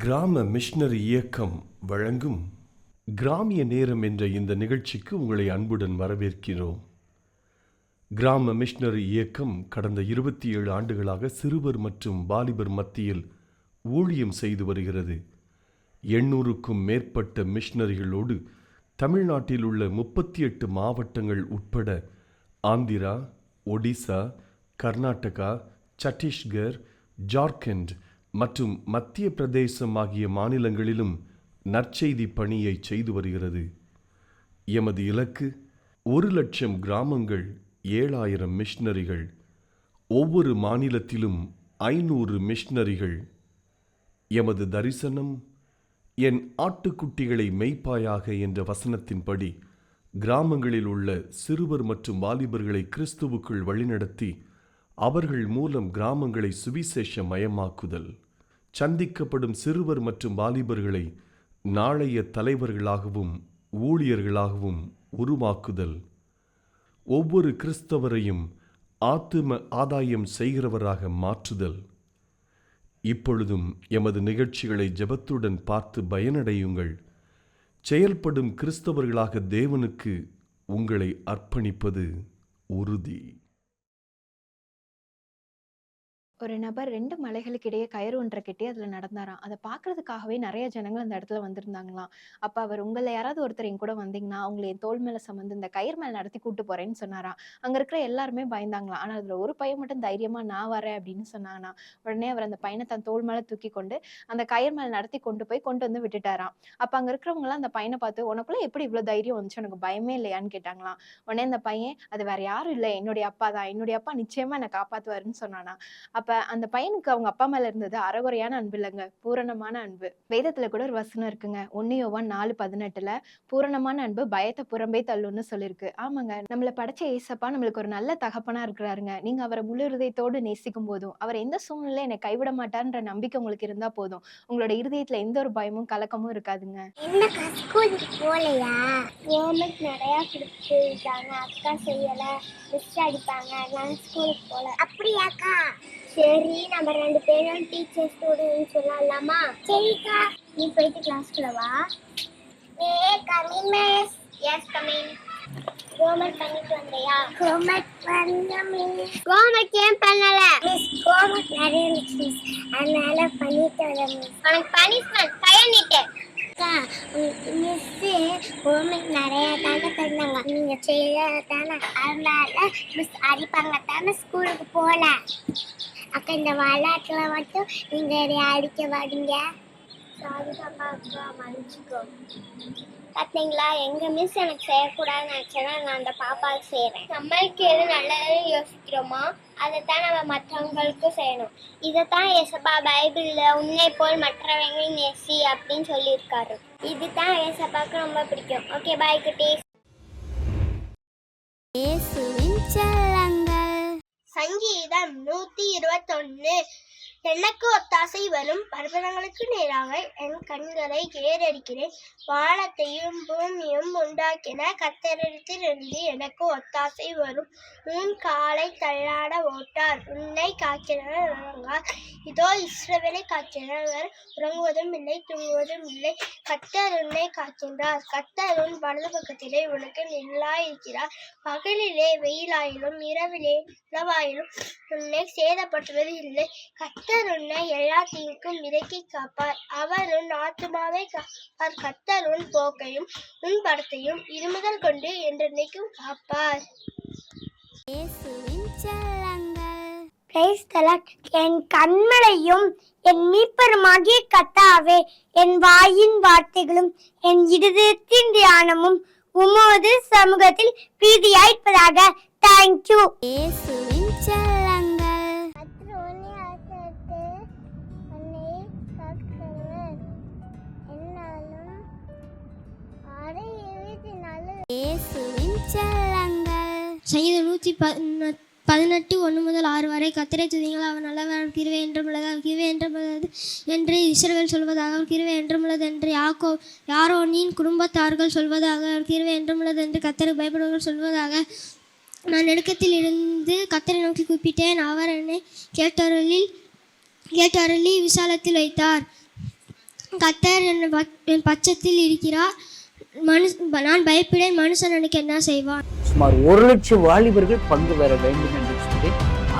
கிராம மிஷனரி இயக்கம் வழங்கும் கிராமிய நேரம் என்ற இந்த நிகழ்ச்சிக்கு உங்களை அன்புடன் வரவேற்கிறோம். கிராம மிஷனரி இயக்கம் கடந்த 27 ஆண்டுகளாக சிறுவர் மற்றும் வாலிபர் மத்தியில் ஊழியம் செய்து வருகிறது. 800க்கும் மேற்பட்ட மிஷனரிகளோடு தமிழ்நாட்டில் உள்ள 38 மாவட்டங்கள் உட்பட ஆந்திரா, ஒடிசா, கர்நாடகா, சத்தீஸ்கர், ஜார்க்கண்ட் மற்றும் மத்திய பிரதேசம் ஆகிய மாநிலங்களிலும் நற்செய்தி பணியை செய்து வருகிறது. எமது இலக்கு 1,00,000 கிராமங்கள், 7,000 மிஷனரிகள், ஒவ்வொரு மாநிலத்திலும் 500 மிஷனரிகள். எமது தரிசனம் என் ஆட்டுக்குட்டிகளை மேய்ப்பாயாக என்ற வசனத்தின்படி கிராமங்களில் உள்ள சிறுவர் மற்றும் வாலிபர்களை கிறிஸ்துவுக்குள் வழிநடத்தி அவர்கள் மூலம் கிராமங்களை சுவிசேஷ மயமாக்குதல், சந்திக்கப்படும் சிறுவர் மற்றும் வாலிபர்களை நாளைய தலைவர்களாகவும் ஊழியர்களாகவும் உருவாக்குதல், ஒவ்வொரு கிறிஸ்தவரையும் ஆத்தும ஆதாயம் செய்கிறவராக மாற்றுதல். இப்பொழுதும் எமது நிகழ்ச்சிகளை ஜெபத்துடன் பார்த்து பயனடையுங்கள். செயல்படும் கிறிஸ்தவர்களாக தேவனுக்கு உங்களை அர்ப்பணிப்பது உறுதி. ஒரு நபர் 2 மலைகளுக்கு இடையே கயிறு ஒன்றை கட்டி அதுல நடந்தாராம். அதை பார்க்கறதுக்காகவே நிறைய ஜனங்கள் அந்த இடத்துல வந்திருந்தாங்களாம். அப்ப அவர், உங்களை யாராவது ஒருத்தர் என் கூட வந்தீங்கன்னா அவங்களை என் தோள் மேல சுமந்து இந்த கயிறு மேல நடத்தி கூட்டு போறேன்னு சொன்னாராம். அங்க இருக்கிற எல்லாருமே பயந்தாங்களாம். ஆனா அதுல ஒரு பையன் மட்டும் தைரியமா நான் வரேன் அப்படின்னு சொன்னானா. உடனே அவர் அந்த பையனை தன் தோள் மேல தூக்கி கொண்டு அந்த கயிறு மேல நடத்தி கொண்டு வந்து விட்டுட்டாராம். அப்ப அங்க இருக்கிறவங்க எல்லாம் அந்த பையனை பார்த்து, உனக்குள்ள எப்படி இவ்வளவு தைரியம் வந்துச்சு, உனக்கு பயமே இல்லையான்னு கேட்டாங்களாம். உடனே அந்த பையன், அது வேற யாரும் இல்லை, என்னுடைய அப்பா தான், என்னுடைய அப்பா நிச்சயமா என்னை காப்பாத்துவாருன்னு சொன்னானா. அப்ப அந்த பையனுக்கு அவங்க அப்பா மேல இருந்தது அறகுறையான அன்பு இல்லைங்க, பூரணமான அன்பு. வேதத்துல கூட ஒரு வசனம் இருக்குங்க, 1 யோவான் 4:18 பூரணமான அன்பு பயத்தை புறம்பே தள்ளுன்னு சொல்லிருக்கு. ஆமாங்க, நம்மளை படைச்ச ஏசப்பா நம்மளுக்கு ஒரு நல்ல தகப்பனா இருக்கிறாருங்க. நீங்க அவரை முழு இருதயத்தோடு நேசிக்கும் போதும் அவர் எந்த சூழ்நிலை என்னை கைவிட மாட்டார்ன்ற நம்பிக்கை உங்களுக்கு இருந்தா போதும், உங்களோட இருதயத்துல எந்த ஒரு பயமும் கலக்கமும் இருக்காதுங்க. போலையா ஹோம்ஒர்க் நிறைய கொடுத்துருக்காங்க, அக்கா செய்யல, மிஸ் அடிப்பாங்க, நான் ஸ்கூலுக்கு போல. அப்படியாக்கா? சரி, நம்ம 2 பேரும் டீச்சர் ஸ்டூடெண்ட் சொல்லலாமா? சரிக்கா, நீ போயிட்டு கிளாஸ்க்குள்ள வா. Coming miss. Yes coming. Homework பண்ணிட்டு வந்தியா? ஹோம்ஒர்க் பண்ணல மிஸ். ஹோம்ஒர்க் ஏன் பண்ணல மிஸ்? ஹோம்ஒர்க் நிறைய இருந்துச்சு மிஸ், அதனால பண்ணிட்டு வரேன் மிஸ். உனக்கு பனிஷ்மெண்ட் கையணிட்டு. மிஸ் ஹோம்ஒர்க் நிறைய தானே தந்தாங்க, நீங்க செய்யதானே, அதனால மிஸ் அடிப்பாங்க தானே ஸ்கூலுக்கு போல. அக்கா, இந்த விளையாட்டுல மட்டும் நீங்க அடிக்க வாடிங்க. சாரிதாப்பா அக்கா, மன்னிச்சுக்கோ. பார்த்தீங்களா, எங்க மிஸ் எனக்கு செய்யக்கூடாதுன்னு நினைச்சேன்னா நான் அந்த பாப்பாவுக்கு செய்யறேன். நம்மளுக்கு எது நல்லதுன்னு யோசிக்கிறோமோ அதைத்தான் நம்ம மற்றவங்களுக்கும் செய்யணும். இதைத்தான் ஏசப்பா பைபிள்ல உன்னை போல் மற்றவங்களை நேசி அப்படின்னு சொல்லியிருக்காரு. இதுதான் ஏசப்பாவுக்கு ரொம்ப பிடிக்கும். ஓகே, பாய் குட்டீஸ். சங்கீதம் 121. எனக்கு ஒத்தாசை வரும் பர்வதங்களுக்கு நேராக என் கண்களை ஏறெடுக்கிறேன். வானத்தையும் பூமியும் உண்டாக்கின கர்த்தரிடத்திலிருந்து எனக்கு ஒத்தாசை வரும். உன் காலை தள்ளாட ஓட்டார், உன்னை காக்கிறவர் உறங்கார். இதோ இஸ்ரவேலை காக்கிறவர் உறங்குவதும் இல்லை, தூங்குவதும் இல்லை. கர்த்தர் உன்னை காக்கின்றார். கர்த்தர் உன் வலது பக்கத்திலே உனக்கு நிழலாயிருக்கிறார். பகலிலே வெயிலாயிலும் இரவிலே உளவாயிலும் உன்னை சேதப்படுத்துவது இல்லை. கர்த்தர் உன்னை எல்லா தீங்குக்கும் விலக்கி காப்பார். அவர் உன் ஆத்துமாவை காப்பார். கர்த்தர் உன் போக்கையும் உன் படத்தையும் இருமுதல் கொண்டு என்றென்னைக்கும் காப்பார். என் கண்மலையும் என் மீட்பருமாகிய கர்த்தாவே, என் வாயின் வார்த்தைகளும் என் இருதயத்தின் தியானமும் உமது சமூகத்தில் பிரீதியாயிருப்பதாக. தேங்க்யூ. சங்கீதம் 118:1-6 வரை. கர்த்தரை துதியுங்கள், அவர் நல்லவர், கிருபை என்றும் உள்ளது, கிருபை என்றும் உள்ளது என்று இஸ்ரவேல் சொல்வதாக, கிருபை என்றும் உள்ளது என்று யாரோனின் குடும்பத்தார்கள் சொல்வதாக, கிருபை என்றும் உள்ளது என்று கர்த்தருக்கு பயப்படுவர்கள் சொல்வதாக. நான் நெருக்கத்தில் இருந்து கர்த்தரை நோக்கி கூப்பிட்டேன், அவர் என்னை கேட்டருளி விசாலத்தில் வைத்தார். கர்த்தர் என் பட்சத்தில் இருக்கிறார். நான் பயப்படேன். மனுஷன் எனக்கு என்ன செய்வான்? சுமார் 1,00,000 வாலிபர்கள் பங்கு பெற வேண்டும் என்று சொல்லி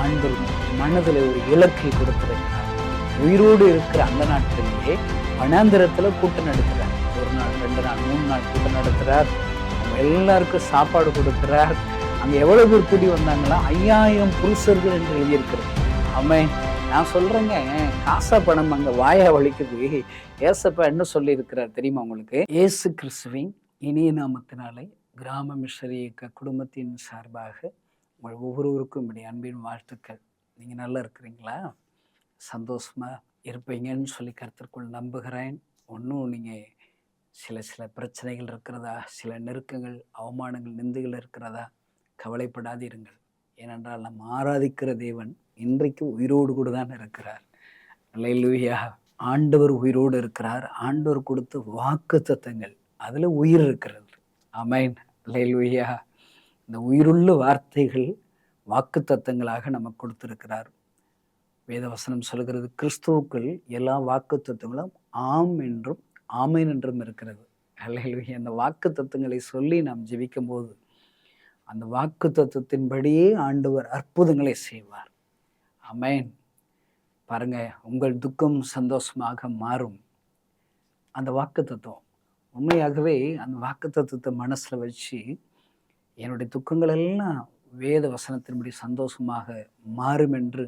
ஆண்டவர் மனதில் ஒரு இலக்கை கொடுத்திருக்கிறார். உயிரோடு இருக்கிற அந்த நாட்டிலேயே வனாந்திரத்தில் கூட்டம் நடத்துகிறார். 1 நாள் 2 நாள் 3 நாள் கூட்டம் நடத்துகிறார். அவங்க எல்லாருக்கும் சாப்பாடு கொடுக்கிறார். அங்கே எவ்வளவு பேர் கூடி வந்தாங்களா? 5000 புருஷர்கள் என்று எழுதியிருக்கிறது. ஆமென். நான் சொல்றேங்க, காசா பணம் அங்கே வாயா வலிக்குது. ஏசப்பா என்ன சொல்லி இருக்கிறார் தெரியுமா உங்களுக்கு? இயேசு கிறிஸ்துவின் இனிய நாமத்தினாலே கிராம மிஷனரி இயக்க குடும்பத்தின் சார்பாக உங்கள் ஒவ்வொருவருக்கும் இப்படி அன்பின் வாழ்த்துக்கள். நீங்கள் நல்லா இருக்கிறீங்களா? சந்தோஷமா இருப்பீங்கன்னு சொல்லி கர்த்தருக்குள் நம்புகிறேன். ஒன்றும் நீங்கள் சில பிரச்சனைகள் இருக்கிறதா, சில நெருக்கங்கள், அவமானங்கள், நிந்தைகள் இருக்கிறதா? கவலைப்படாதீருங்கள். ஏனென்றால் நாம் ஆராதிக்கிற தேவன் இன்றைக்கு உயிரோடு கூட தான் இருக்கிறார். அல்லேலூயா. ஆண்டவர் உயிரோடு இருக்கிறார். ஆண்டவர் கொடுத்த வாக்குத்தத்தங்கள் அதில் உயிர் இருக்கிறது. ஆமென். அல்லேலூயா. இந்த உயிருள்ள வார்த்தைகள் வாக்குத்தத்தங்களாக நமக்கு கொடுத்திருக்கிறார். வேதவசனம் சொல்கிறது, கிறிஸ்துவுக்குள் எல்லா வாக்குத்தத்தங்களும் ஆம் என்றும் ஆமேன் என்றும் இருக்கிறது. அல்லேலூயா. அந்த வாக்குத்தத்தங்களை சொல்லி நாம் ஜெபிக்கும் போது அந்த வாக்குத்தத்தத்தின்படியே ஆண்டவர் அற்புதங்களை செய்வார். ஆமென். பாருங்க, உங்கள் துக்கம் சந்தோஷமாக மாறும். அந்த வாக்குத்தத்தம் உண்மையாகவே அந்த வாக்குத்தத்தத்தை மனசுல வச்சு என்னுடைய துக்கங்கள் எல்லாம் வேத வசனத்தின்படி சந்தோஷமாக மாறும் என்று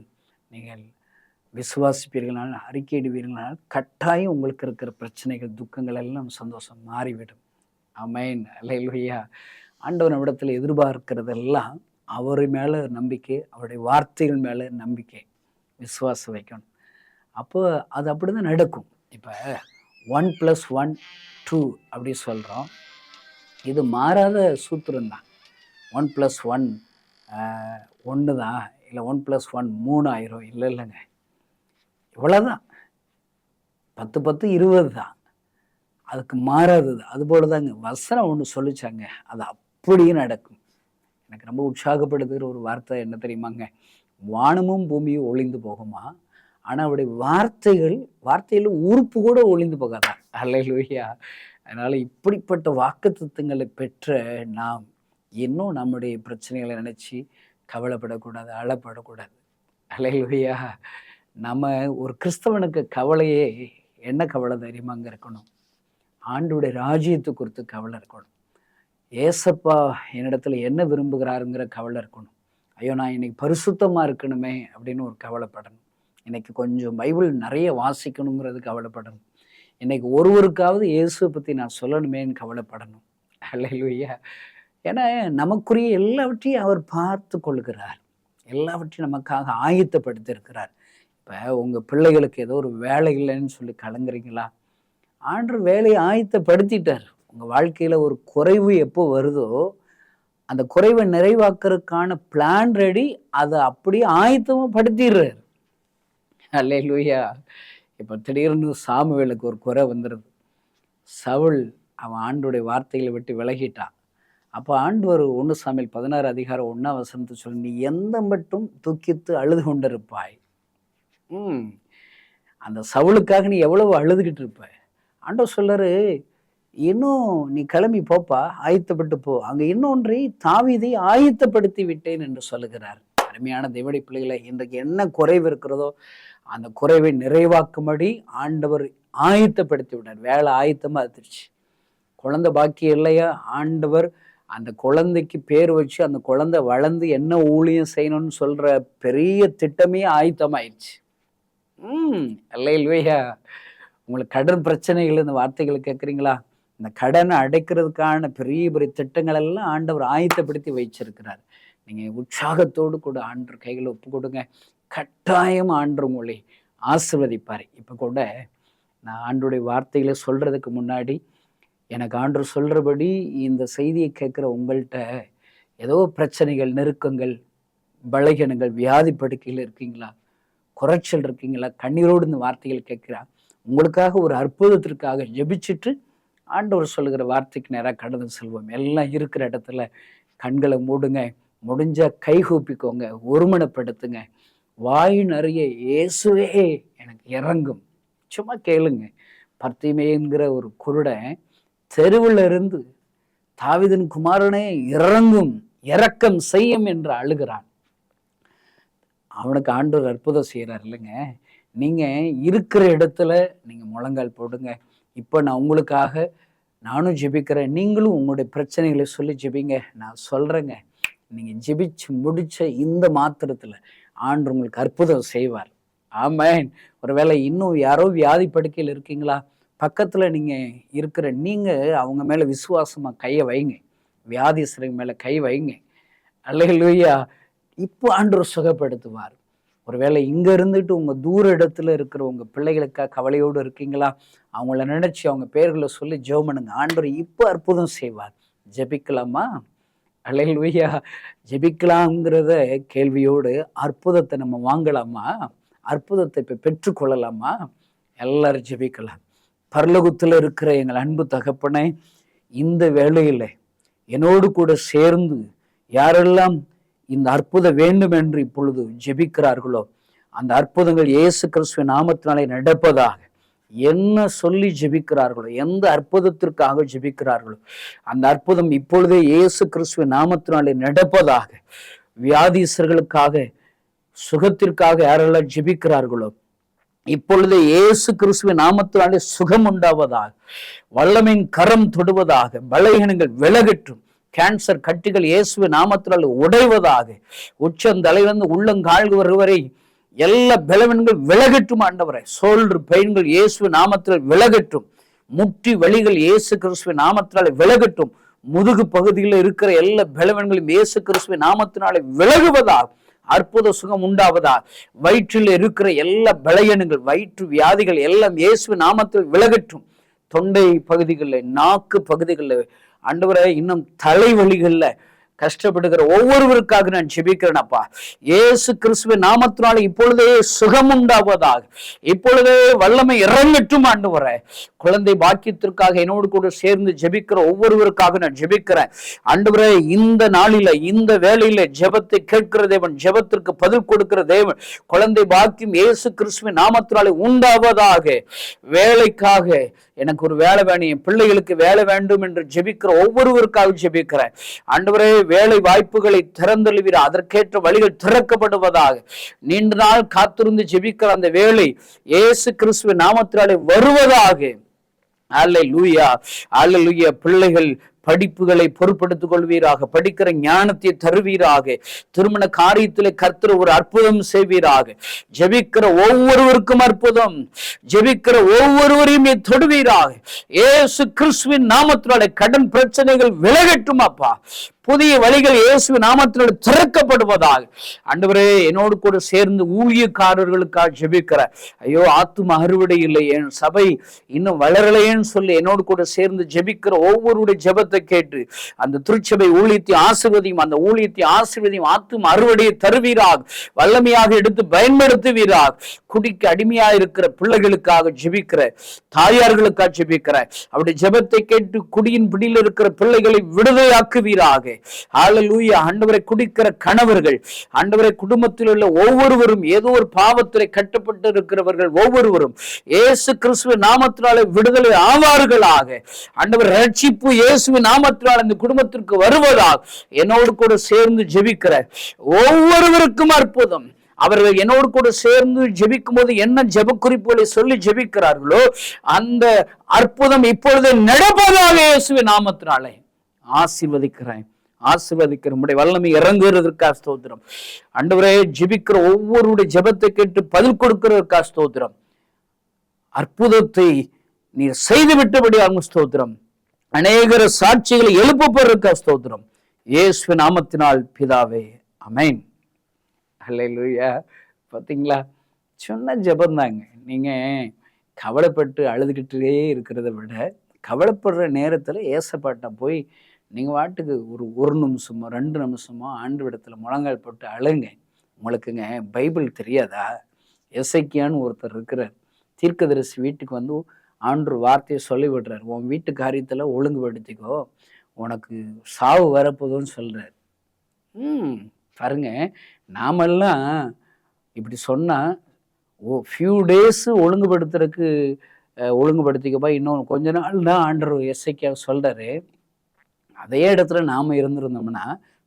நீங்கள் விசுவாசிப்பீர்களால், அறிக்கையிடுவீர்களால் கட்டாயம் உங்களுக்கு இருக்கிற பிரச்சனைகள், துக்கங்கள் எல்லாம் சந்தோஷம் மாறிவிடும். ஆமென். அல்லேலூயா. ஆண்டவர் நம்மிடத்தில் எதிர்பார்க்கிறதெல்லாம் அவர் மேலே நம்பிக்கை, அவருடைய வார்த்தைகள் மேலே நம்பிக்கை, விசுவாசம் வைக்கணும். அப்போ அது அப்படி தான் நடக்கும். இப்போ 1 + 1 2 அப்படி சொல்கிறோம். இது மாறாத சூத்திரம் தான். 1 + 1 1 தான், இல்லை 1 + 1 3 ஆயிரும். இல்லைங்க, இவ்வளோதான். 10 10 20 தான். அதுக்கு மாறாதது. அதுபோல தாங்க வசனம் ஒன்று சொல்லிச்சாங்க, அது அப்படியே நடக்கும். எனக்கு ரொம்ப உற்சாகப்படுத்துகிற ஒரு வார்த்தை என்ன தெரியுமாங்க? வானமும் பூமியும் ஒளிந்து போகுமா, ஆனால் அவருடைய வார்த்தையில் உறுப்பு கூட ஒளிந்து போகாதான். அல்லேலூயா. அதனால் இப்படிப்பட்ட வாக்குத்தத்தங்களை பெற்ற நாம் இன்னும் நம்முடைய பிரச்சனைகளை நினச்சி கவலைப்படக்கூடாது, அழப்படக்கூடாது. அல்லேலூயா. நம்ம ஒரு கிறிஸ்தவனுக்கு கவலையே என்ன கவலை தெரியுமாங்க இருக்கணும்? ஆண்டோடைய ராஜ்யத்தை குறித்து கவலை இருக்கணும். ஏசப்பா என்னிடத்துல என்ன விரும்புகிறாருங்கிற கவலை இருக்கணும். ஐயோ, நான் இன்னைக்கு பரிசுத்தமாக இருக்கணுமே அப்படின்னு ஒரு கவலைப்படணும். இன்னைக்கு கொஞ்சம் பைபிள் நிறைய வாசிக்கணுங்கிறது கவலைப்படணும். இன்னைக்கு ஒருவருக்காவது இயேசுவை பற்றி நான் சொல்லணுமேன்னு கவலைப்படணும். அல்லேலூயா. ஏன்னா நமக்குரிய எல்லாவற்றையும் அவர் பார்த்து கொள்கிறார். எல்லாவற்றையும் நமக்காக ஆயத்தப்படுத்தியிருக்கிறார். இப்போ உங்கள் பிள்ளைகளுக்கு ஏதோ ஒரு வேலை இல்லைன்னு சொல்லி கலங்குறீங்களா? ஆண்டவர் வேலையை ஆயத்தப்படுத்திட்டார். உங்கள் வாழ்க்கையில் ஒரு குறைவு எப்போ வருதோ அந்த குறைவை நிறைவாக்குறதுக்கான பிளான் ரெடி, அதை அப்படியே ஆயத்தமாக படுத்திடுறார். அல்லேலூயா. இப்போ திடீர்னு சாமுவேலுக்கு ஒரு குறை வந்துடுது. சவுல் அவன் ஆண்டோடைய வார்த்தைகளை விட்டு விலகிட்டான். அப்போ ஆண்டவர் 1 சாமுவேல் 16:1 சொல்லி, நீ எந்த மட்டும் துக்கித்து அழுது கொண்டிருப்பாய். அந்த சவுலுக்காக நீ எவ்வளவு அழுதுகிட்டு இருப்ப. ஆண்டவர் சொல்றாரு, இன்னும் நீ கிளம்பி போப்பா, ஆயத்தப்பட்டு போ, அங்க இன்னொன்றை தாவீதை ஆயத்தப்படுத்தி விட்டேன் என்று சொல்லுகிறார். அருமையான தேவனுடைய பிள்ளைகளை, இன்றைக்கு என்ன குறைவு இருக்கிறதோ அந்த குறைவை நிறைவாக்கும்படி ஆண்டவர் ஆயத்தப்படுத்தி விட்டார். வேலை ஆயத்தமா இருந்துச்சு. குழந்தை பாக்கி இல்லையா? ஆண்டவர் அந்த குழந்தைக்கு பேர் வச்சு அந்த குழந்தை வளர்ந்து என்ன ஊழியம் செய்யணும்னு சொல்ற பெரிய திட்டமே ஆயத்தமாயிடுச்சு. அல்லேலூயா. உங்களுக்கு கடன் பிரச்சனைகள், இந்த வார்த்தைகளை கேட்குறீங்களா? இந்த கடனை அடைக்கிறதுக்கான பெரிய பெரிய திட்டங்கள் எல்லாம் ஆண்டவர் ஆயத்தப்படுத்தி வச்சிருக்கிறார். நீங்கள் உற்சாகத்தோடு கூட ஆண்டவர் கைகளை ஒப்பு கொடுங்க. கட்டாயம் ஆண்டவர் உங்களை ஆசீர்வதிப்பார். இப்போ கூட நான் ஆண்டோடைய வார்த்தைகளை சொல்கிறதுக்கு முன்னாடி எனக்கு ஆண்டவர் சொல்கிறபடி இந்த செய்தியை கேட்குற உங்கள்கிட்ட ஏதோ பிரச்சனைகள், நெருக்கங்கள், பலகீனங்கள், வியாதி படுக்கையில் இருக்கீங்களா? குறைச்சல் இருக்கீங்களா? கண்ணீரோடு இந்த வார்த்தைகள் கேட்குறா. உங்களுக்காக ஒரு அற்புதத்திற்காக ஜெபிச்சுட்டு ஆண்டவர் சொல்லுகிற வார்த்தைக்கு நேராக கடந்து செல்வோம். எல்லாம் இருக்கிற இடத்துல கண்களை மூடுங்க. முடிஞ்சா கைகூப்பிக்கோங்க, ஒருமனப்படுத்துங்க. வாய் நிறைய இயேசுவே எனக்கு இறங்கும். சும்மா கேளுங்க. பர்த்திமேங்கிற ஒரு குருடன் தெருவில் இருந்து தாவீதின் குமாரனே இரக்கம் செய்யும் என்று அழுகிறான். அவனுக்கு ஆண்டவர் அற்புதம் செய்கிறார் இல்லைங்க. நீங்க இருக்கிற இடத்துல நீங்க முழங்கால் போடுங்க. இப்போ நான் உங்களுக்காக நானும் ஜெபிக்கிறேன், நீங்களும் உங்களுடைய பிரச்சனைகளை சொல்லி ஜெபிங்க. நான் சொல்றேங்க, நீங்க ஜெபிச்சு முடிச்ச இந்த மாத்திரத்துல ஆண்டவர் உங்களுக்கு அற்புதம் செய்வார். ஆமென். ஒருவேளை இன்னும் யாரோ வியாதி படுக்கையில் இருக்கீங்களா? பக்கத்துல நீங்க இருக்கிற நீங்க அவங்க மேல விசுவாசமா கையை வைங்க, வியாதிஸ்தர்கள் மேல கை வைங்க. அல்லேலூயா. இப்போ ஆண்டவர் சுகப்படுத்துவார். ஒருவேளை இங்க இருந்துட்டு உங்க தூர இடத்துல இருக்கிற உங்க பிள்ளைகளுக்காக கவலையோடு இருக்கீங்களா? அவங்கள நினைச்சு அவங்க பேர்களை சொல்லி ஜெபம் பண்ணுங்க. ஆண்டவர் இப்போ அற்புதம் செய்வார். ஜெபிக்கலாமா? அல்லேலூயா. ஜெபிக்கலாங்கிறத கேள்வியோடு அற்புதத்தை நம்ம வாங்கலாமா? அற்புதத்தை இப்போ பெற்றுக்கொள்ளலாமா? எல்லாரும் ஜெபிக்கலாம். பரலோகத்தில் இருக்கிற எங்கள் அன்பு தகப்பனே, இந்த வேளையில் என்னோடு கூட சேர்ந்து யாரெல்லாம் இந்த அற்புதம் வேண்டும் என்று இப்பொழுது ஜெபிக்கிறார்களோ, அந்த அற்புதங்கள் இயேசு கிறிஸ்துவின் நாமத்தினாலே நடப்பதாக. என்ன சொல்லி ஜெபிக்கிறார்களோ, எந்த அற்புதத்திற்காக ஜெபிக்கிறார்களோ, அந்த அற்புதம் இப்பொழுதே இயேசு கிறிஸ்துவின் நாமத்தினாலே நடப்பதாக. வியாதிசர்களுக்காக, சுகத்திற்காக யாரெல்லாம் ஜெபிக்கிறார்களோ, இப்பொழுதே இயேசு கிறிஸ்துவின் நாமத்தினாலே சுகம் உண்டாவதாக. வல்லமையின் கரம் தொடுவதாக. பலவீனங்கள் விலகட்டும். கேன்சர் கட்டிகள் இயேசுவின் நாமத்தினால் உடைவதாக. உச்சந்தலையிலிருந்து உள்ளங்கால்கள் வரை எல்லா பலவீனங்கள் விலகட்டும் ஆண்டவரே. சோல்டர் பெயின்கள் இயேசுவின் நாமத்தினால் விலகட்டும். முட்டி வலிகள் இயேசு கிறிஸ்துவின் நாமத்தினாலே விலகட்டும். முதுகு பகுதியில் இருக்கிற எல்லா பலவீனங்களும் இயேசு கிறிஸ்துவின் நாமத்தினாலே விலகுவதாக. அற்புத சுகம் உண்டாவதா. வயிற்றில் இருக்கிற எல்லா பலவீனங்கள், வயிற்று வியாதிகள் எல்லாம் இயேசுவின் நாமத்தில் விலகட்டும். தொண்டை பகுதிகளில், நாக்கு பகுதிகளில் ஆண்டவரே, இன்னும் தலைவலிகள்ல கஷ்டப்படுகிற ஒவ்வொருவருக்காக நான் ஜெபிக்கிறேன் அப்பா. இயேசு கிறிஸ்துவின் நாமத்தினால இப்பொழுதே சுகம் உண்டாவதாக. இப்பொழுதே வல்லமை இறங்கட்டும் ஆண்டவரே. குழந்தை பாக்கியத்திற்காக என்னோடு கூட சேர்ந்து ஜெபிக்கிற ஒவ்வொருவருக்காக நான் ஜெபிக்கிறேன் ஆண்டவரே. இந்த நாளில, இந்த வேளையில ஜெபத்தை கேட்கிற தேவன், ஜெபத்திற்கு பதில் கொடுக்கிற தேவன். குழந்தை பாக்கியம் இயேசு கிறிஸ்துவின் நாமத்தினாலே உண்டாவதாக. வேலைக்காக எனக்கு ஒரு வேலை வேணும், என் பிள்ளைகளுக்கு வேலை வேண்டும் என்று ஜெபிக்கிற ஒவ்வொருவருக்காக ஜெபிக்கிறேன் ஆண்டவரே. வேலை வாய்ப்புகளை திறந்தெழுவீர், அதற்கேற்ற வழிகள் திறக்கப்படுவதாக. நீண்ட நாள் காத்திருந்து ஜெபிக்கிற அந்த வேலை இயேசு கிறிஸ்துவின் நாமத்தினாலே வருவதாக. அல்லேலூயா, அல்லேலூயா. பிள்ளைகள் படிப்புகளை பொறுப்படுத்திக் கொள்வீராக. படிக்கிற ஞானத்தை தருவீராக. திருமண காரியத்திலே கர்த்தர் ஒரு அற்புதம் செய்வீராக. ஜெபிக்கிற ஒவ்வொருவருக்கும் அற்புதம், ஜெபிக்கிற ஒவ்வொருவரையும் தொடுவீராக. இயேசு கிறிஸ்துவின் நாமத்தினாலே கடன் பிரச்சனைகள் விலகட்டும் அப்பா. புதிய வழிகள் இயேசுவின் நாமத்தினால் திறக்கப்படுவதாக. ஆண்டவரே, என்னோடு கூட சேர்ந்து ஊழியக்காரர்களுக்காக ஜெபிக்கிற, ஐயோ ஆத்தும அறுவடை இல்லை, என் சபை இன்னும் வளரலையேன்னு சொல்லி என்னோடு கூட சேர்ந்து ஜெபிக்கிற ஒவ்வொருடைய ஜெபத்தை கேட்டு அந்த திருச்சபை ஊழியத்தை ஆசீர்வதியும், அந்த ஊழியத்தை ஆசீர்வதியும். ஆத்தும அறுவடையை தருவீராக, வல்லமையாக எடுத்து பயன்படுத்துவீராக. குடிக்கு அடிமையா இருக்கிற பிள்ளைகளுக்காக ஜெபிக்கிற, தாயார்களுக்காக ஜெபிக்கிற, அவருடைய ஜெபத்தை கேட்டு குடியின் பிடியில் இருக்கிற பிள்ளைகளை விடுதலையாக்குவீராக. ஹல்லேலூயா. ஆண்டவரை, குடிக்கிற கணவர்கள், ஆண்டவரை, குடும்பத்தில் உள்ள ஒவ்வொருவரும், ஏதோ ஒரு பாவத்திலே கட்டப்பட்டு இருக்கிறவர்கள் ஒவ்வொருவரும் இயேசு கிறிஸ்துவின் நாமத்தினாலே விடுதலை ஆவார்களாக. ஆண்டவர், ரட்சிப்பு இயேசுவின் நாமத்தினால் இந்த குடும்பத்திற்கு வருவதாக. என்னோடு கூட சேர்ந்து ஜெபிக்கிற ஒவ்வொருவருக்கும் அற்புதம். அவர்கள் என்னோடு கூட சேர்ந்து ஜெபிக்கும் போது என்ன ஜெப குறிப்புகளை சொல்லி ஜெபிக்கிறார்களோ அந்த அற்புதம் இப்பொழுது நடப்பதாக இயேசுவின் நாமத்தினாலே ஆசீர்வதிக்கிறேன். உம்முடைய வல்லமை இறங்குகிறதற்காக ஸ்தோத்திரம். ஆண்டவரே, ஜெபிக்கிற ஒவ்வொருடைய ஜெபத்தை கேட்டு பதில் கொடுக்கிறதற்காக ஸ்தோத்திரம். அற்புதத்தை நீர் செய்து விட்டபடி அவங்க ஸ்தோத்திரம். அநேகர சாட்சிகளை எழுப்பப்படுறதுக்காக ஸ்தோத்திரம். இயேசுவின் நாமத்தினால் பிதாவே, ஆமென். அல்லேலூயா. பார்த்தீங்களா, சொன்ன ஜெபந்தாங்க. நீங்க கவலைப்பட்டு அழுதுகிட்டே இருக்கிறத விட, கவலைப்படுற நேரத்துல ஏசப்பாட்ட போய் நீங்க வாட்டுக்கு ஒரு நிமிஷமோ 2 நிமிஷமோ ஆண்டவரிடத்துல முழங்கால் போட்டு அழுங்க. உங்களுக்குங்க பைபிள் தெரியாதா? எசேக்கியான்னு ஒருத்தர் இருக்கிறார், தீர்க்கதரிசி. வீட்டுக்கு வந்து ஆண்டவர் வார்த்தையை சொல்லி விடுறார், உன் வீட்டு காரியத்துல ஒழுங்குபடுத்திக்கோ, உனக்கு சாவு வரப்போதுன்னு சொல்றார். பாருங்க, நாமெல்லாம் இப்படி சொன்னா ஃபியூ டேஸ் ஒழுங்குபடுத்துறதுக்கு ஒழுங்குபடுத்திக்கப்பா, இன்னும் கொஞ்ச நாள் தான் ஆண்டவர் எசேக்கியா சொல்றாரு. அதே இடத்துல நாம இருந்திருந்தோம்னா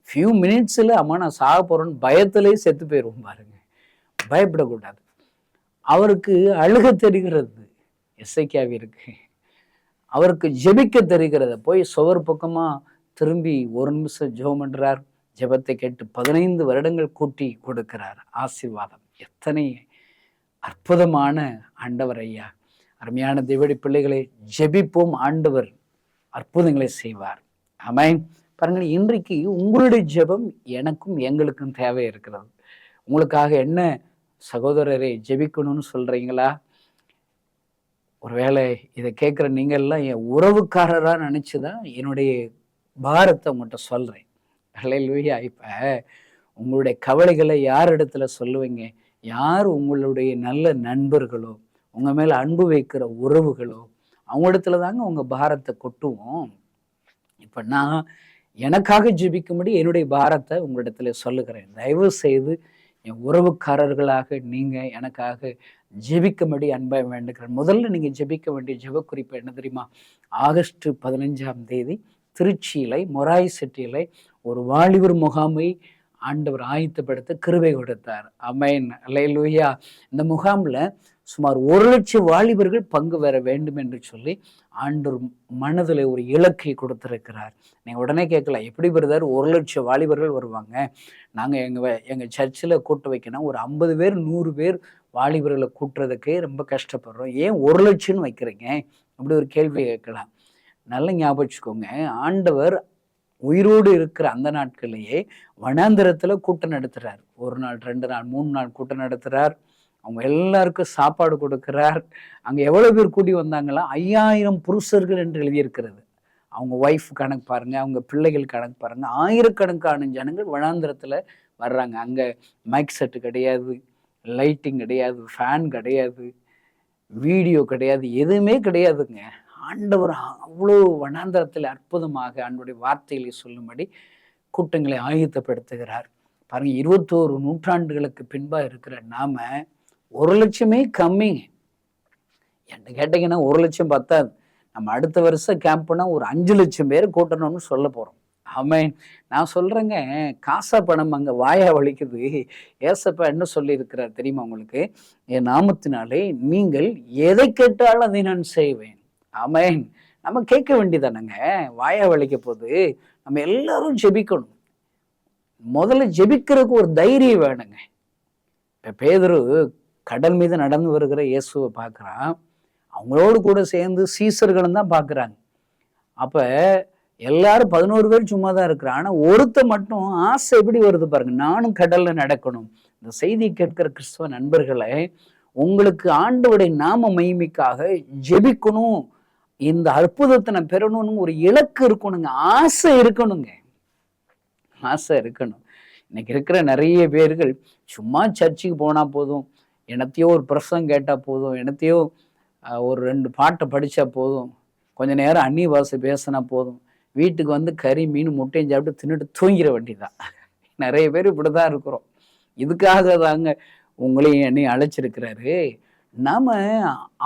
ஃபியூ மினிட்ஸில் அம்மா நான் சாக போறேன்னு பயத்திலேயே செத்து போயிடுவோம் பாருங்க. பயப்படக்கூடாது. அவருக்கு அழுக தெரிகிறது எசேக்கியாவிற்கு, அவருக்கு ஜெபிக்க தெரிகிறது. போய் சுவர் பக்கமா திரும்பி ஒரு நிமிஷம் ஜெபம் பண்றார். ஜெபத்தை கேட்டு 15 வருடங்கள் கூட்டி கொடுக்கிறார் ஆசீர்வாதம். எத்தனை அற்புதமான ஆண்டவர் ஐயா! அருமையான தேவனுடைய பிள்ளைகளை, ஜெபிப்போம், ஆண்டவர் அற்புதங்களை செய்வார். ஆமென். பாருங்க, இன்றைக்கு உங்களுடைய ஜெபம் எனக்கும் எங்களுக்கும் தேவை இருக்கிறது. உங்களுக்காக என்ன சகோதரரை ஜெபிக்கணும்னு சொல்றீங்களா? ஒருவேளை இதை கேட்குற நீங்கள்லாம் என் உறவுக்காரரா நினைச்சுதான் என்னுடைய பாரத்தை உங்கள்கிட்ட சொல்றேன். அல்லேலூயா. இப்ப உங்களுடைய கவலைகளை யார் இடத்துல சொல்லுவீங்க? யார் உங்களுடைய நல்ல நண்பர்களோ, உங்க மேல அன்பு வைக்கிற உறவுகளோ, அவங்க இடத்துல தாங்க உங்க பாரத்தை கொட்டுவோம். இப்ப நான் எனக்காக ஜெபிக்கும்படி என்னுடைய பாரத்தை உங்களிடத்துல சொல்லுகிறேன். தயவு செய்து என் உறவுக்காரர்களாக நீங்க எனக்காக ஜெபிக்கும்படி அன்பை வேண்டுகிறேன். முதல்ல நீங்க ஜெபிக்க வேண்டிய ஜெப குறிப்பு என்ன தெரியுமா? ஆகஸ்ட் 15ஆம் தேதி திருச்சியில மொராய் சிட்டியில ஒரு வாலிபர் முகாமை ஆண்டவர் ஆயத்தப்படுத்த கிருபை கொடுத்தார். ஆமென். அல்லேலூயா. இந்த முகாம்ல சுமார் 1,00,000 வாலிபர்கள் பங்கு பெற வேண்டும் என்று சொல்லி ஆண்டவர் மனதில் ஒரு இலக்கை கொடுத்திருக்கிறார். நீங்க உடனே கேட்கலாம், எப்படி பிரதர் 1,00,000 வாலிபர்கள் வருவாங்க? நாங்க எங்க சர்ச்சில் கூட்ட வைக்கணும், ஒரு 50 பேர் 100 பேர் வாலிபர்களை கூட்டுறதுக்கே ரொம்ப கஷ்டப்படுறோம், ஏன் 1,00,000 வைக்கிறீங்க? அப்படி ஒரு கேள்வி கேட்கலாம். நல்ல ஞாபகம் வச்சுக்கோங்க, ஆண்டவர் உயிரோடு இருக்கிற அந்த நாட்கள்லேயே வனாந்திரத்துல கூட்டம் நடத்துறார். 1 நாள் 2 நாள் 3 நாள் கூட்டம் நடத்துறார். அவங்க எல்லாருக்கும் சாப்பாடு கொடுக்கிறார். அங்க எவ்வளவு பேர் கூடி வந்தாங்களா? 5000 புருஷர்கள் என்று எழுதியிருக்கிறது. அவங்க ஒய்ஃப் கணக்கு பாருங்க, அவங்க பிள்ளைகள் கணக்கு பாருங்க. ஆயிரக்கணக்கான ஜனங்கள் வனாந்திரத்துல வர்றாங்க. அங்க மைக் செட்டு கிடையாது, லைட்டிங் கிடையாது, ஃபேன் கிடையாது, வீடியோ கிடையாது, எதுவுமே கிடையாதுங்க. ஆண்டவர் அவ்வளோ வனாந்தரத்தில் அற்புதமாக ஆண்டவருடைய வார்த்தைகளை சொல்லும்படி கூட்டங்களை ஆயத்தப்படுத்துகிறார். பாருங்க, 21 நூற்றாண்டுகளுக்கு பின்பா இருக்கிற நாம 1,00,000 கம்மிங்க. என்ன கேட்டீங்கன்னா 1,00,000 பத்தாது. நம்ம அடுத்த வருஷம் கேம்ப்னா ஒரு 5,00,000 பேர் கூட்டணும்னு சொல்ல போறோம். ஆமென். நான் சொல்றேங்க, காசா பணம் அங்க வாயா வலிக்குது. ஏசப்பா என்ன சொல்லி இருக்கிறார் தெரியுமா உங்களுக்கு? என் நாமத்தினாலே நீங்கள் எதை கேட்டாலும் அதை நான் செய்வேன். ஆமென். நம்ம கேட்க வேண்டியதானங்க, வாயா வலிக்க போது. நம்ம எல்லாரும் ஜெபிக்கணும். முதல்ல ஜெபிக்கிறதுக்கு ஒரு தைரியம் வேணுங்க. இப்ப பேதுரு கடல் மீது நடந்து வருகிற இயேசுவை பார்க்குறான். அவங்களோடு கூட சேர்ந்து சீசர்களும் தான் பார்க்குறாங்க. அப்ப எல்லாரும் 11 பேர் சும்மா தான் இருக்கிறான். ஆனா ஒருத்த மட்டும் ஆசை எப்படி வருது பாருங்க, நானும் கடல்ல நடக்கணும். இந்த செய்தி கேட்கிற கிறிஸ்தவ நண்பர்களை, உங்களுக்கு ஆண்டவருடைய நாம மகிமைக்காக ஜெபிக்கணும், இந்த அற்புதத்தை நான் பெறணும்னு ஒரு இலக்கு இருக்கணுங்க, ஆசை இருக்கணுங்க, ஆசை இருக்கணும். இன்னைக்கு இருக்கிற நிறைய பேர்கள் சும்மா சர்ச்சுக்கு போனா போதும், என்னத்தையோ ஒரு பிரசங்கம் கேட்டா போதும், என்னத்தையோ ஒரு 2 பாட்டை படிச்சா போதும், கொஞ்ச நேரம் அந்நிய பாஷை பேசினா போதும், வீட்டுக்கு வந்து கறி மீன் முட்டையும் சாப்பிட்டு தின்னுட்டு தூங்கிட வேண்டியதான். நிறைய பேர் இப்படிதான் இருக்கிறோம். இதுக்காக தாங்க உங்களையும் என்னையும் அழைச்சிருக்கிறாரு. நாம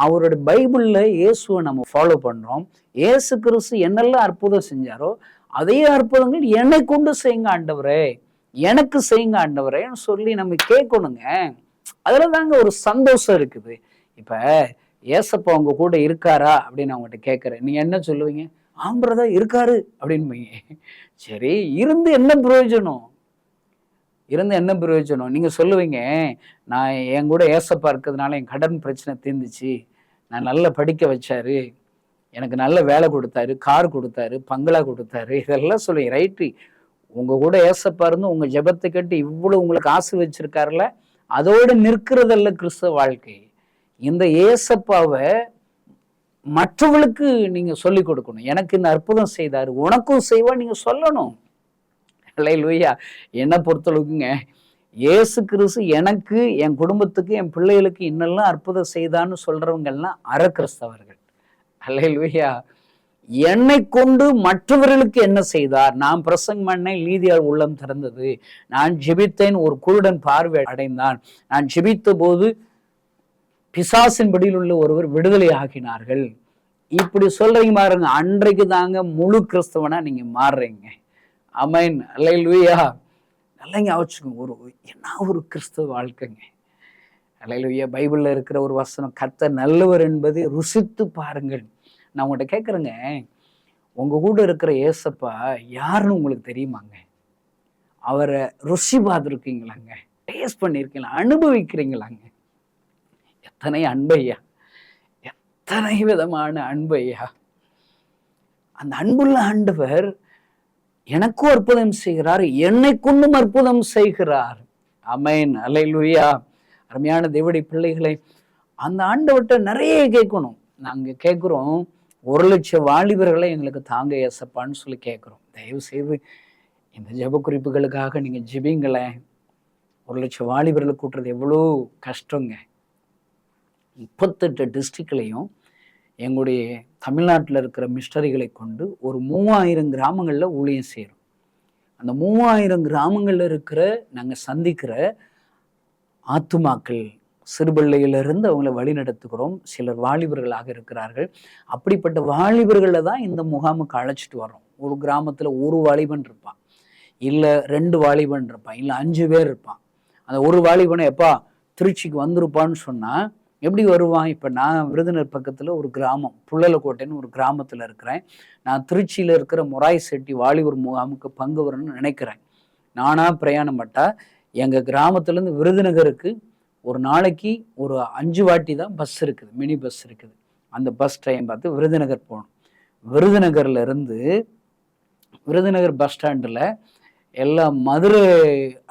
அவரோட பைபிள்ல இயேசுவை நம்ம ஃபாலோ பண்றோம். இயேசு கிறிஸ்து என்னெல்லாம் அற்புதம் செஞ்சாரோ அதே அற்புதங்கள் என்னை கொண்டு செய்யுங்க ஆண்டவரே, எனக்கு செய்யுங்க ஆண்டவரேன்னு சொல்லி நம்ம கேட்கணுங்க. அதுல தாங்க ஒரு சந்தோஷம் இருக்குது. இப்ப ஏசப்பா உங்க கூட இருக்காரா அப்படின்னு அவங்ககிட்ட கேட்கறேன், நீங்க என்ன சொல்லுவீங்க? ஆம்பரதா இருக்காரு அப்படின்னு. சரி, இருந்து என்ன பிரயோஜனம்? இருந்து என்ன பிரயோஜனம்? நீங்க சொல்லுவீங்க, நான் என் கூட ஏசப்பா இருக்கிறதுனால என் கடன் பிரச்சனை தீர்ந்துச்சு, நான் நல்லா படிக்க வச்சாரு, எனக்கு நல்ல வேலை கொடுத்தாரு, கார் கொடுத்தாரு, பங்களா கொடுத்தாரு, இதெல்லாம் சொல்லுவீங்க. ரைட்டு, உங்க கூட ஏசப்பா இருந்து உங்க ஜெபத்தை கேட்டு இவ்வளவு உங்களுக்கு ஆசை வச்சிருக்காருல, அதோடு நிற்கிறதல்ல கிறிஸ்தவ வாழ்க்கை. இந்த ஏசப்பாவை மற்றவர்களுக்கு நீங்க சொல்லி கொடுக்கணும். எனக்கு இந்த அற்புதம் செய்தாரு, உனக்கும் செய்வா நீங்க சொல்லணும். அல்லேலூயா. என்னை பொறுத்தளவுக்குங்க, இயேசு கிறிஸ்து எனக்கு, என் குடும்பத்துக்கு, என் பிள்ளைகளுக்கு இன்னெல்லாம் அற்புதம் செய்தான்னு சொல்றவங்கெல்லாம் அற கிறிஸ்தவர்கள். அல்லேலூயா. என்னை கொண்டு மற்றவர்களுக்கு என்ன செய்தார்? நான் பிரசங்கம் பண்ணேன், நீதியால் உள்ளம் திறந்தது. நான் ஜெபித்தேன், ஒரு குருடன் பார்வை அடைந்தான். நான் ஜெபித்த போது பிசாசின் படியில் உள்ள ஒருவர் விடுதலை ஆக்கினார்கள். இப்படி சொல்றீங்க பாருங்க, அன்றைக்கு தாங்க முழு கிறிஸ்தவனா நீங்க மாறுறீங்க. ஆமென், அல்லேலூயா. நல்லா ஞாபகம், என்ன ஒரு கிறிஸ்தவ வாழ்க்கைங்க. அல்லேலூயா. பைபிள்ல இருக்கிற ஒரு வசனம், கர்த்தர் நல்லவர் என்பதை ருசித்து பாருங்கள். நான் உங்கள்கிட்ட கேட்குறேங்க, உங்க கூட இருக்கிற ஏசப்பா யாருன்னு உங்களுக்கு தெரியுமாங்க? அவரை ருசி பார்த்துருக்கீங்களாங்க? டேஸ்ட் பண்ணியிருக்கீங்களா? அனுபவிக்கிறீங்களாங்க? எத்தனை அன்பையா, எத்தனை விதமான அன்பையா. அந்த அன்புள்ள ஆண்டவர் எனக்கும் அற்புதம் செய்கிறார், என்னை கொண்டும் அற்புதம் செய்கிறார். ஆமென், அல்லேலூயா. அருமையான தேவனுடைய பிள்ளைகளை, அந்த ஆண்டவர்கிட்ட நிறைய கேட்கணும். நாங்க கேட்குறோம், 1,00,000 வாலிபர்களை எங்களுக்கு தாங்க ஏசப்பான்னு சொல்லி கேட்குறோம். தயவு செய்து இந்த ஜெப குறிப்புகளுக்காக நீங்க ஜெபிங்களேன். 1,00,000 வாலிபர்களை கூட்டுறது எவ்வளோ கஷ்டங்க. 38 டிஸ்ட்ரிக்ட்லையும் எங்களுடைய தமிழ்நாட்டில் இருக்கிற மிஷனரிகளை கொண்டு ஒரு 3000 கிராமங்களில் ஊழியம் செய்கிறோம். அந்த 3000 கிராமங்களில் இருக்கிற நாங்கள் சந்திக்கிற ஆத்துமாக்கள், சிறுபிள்ளையிலிருந்து அவங்களை வழி நடத்துகிறோம். சிலர் வாலிபர்களாக இருக்கிறார்கள். அப்படிப்பட்ட வாலிபர்களை தான் இந்த முகாமுக்கு அழைச்சிட்டு வரோம். ஒரு கிராமத்தில் ஒரு வாலிபன் இருப்பான், இல்லை 2 வாலிபன் இருப்பான், இல்லை 5 பேர் இருப்பான். அந்த ஒரு வாலிபனை எப்பா திருச்சிக்கு வந்திருப்பான்னு சொன்னால் எப்படி வருவான்? இப்போ நான் விருதுநகர் பக்கத்தில் ஒரு கிராமம், புள்ளலக்கோட்டைன்னு ஒரு கிராமத்தில் இருக்கிறேன். நான் திருச்சியில் இருக்கிற மொராய் செட்டி வாலிபர் முகாமுக்கு பங்கு வரணும்னு நினைக்கிறேன். நானாக பிரயாணம் பட்டால் எங்கள் கிராமத்துலேருந்து விருதுநகருக்கு ஒரு நாளைக்கு ஒரு 5 வாட்டி தான் பஸ் இருக்குது, மினி பஸ் இருக்குது. அந்த பஸ் டைம் பார்த்து விருதுநகர் போகணும். விருதுநகர்லேருந்து விருதுநகர் பஸ் ஸ்டாண்டில் எல்லாம் மதுரை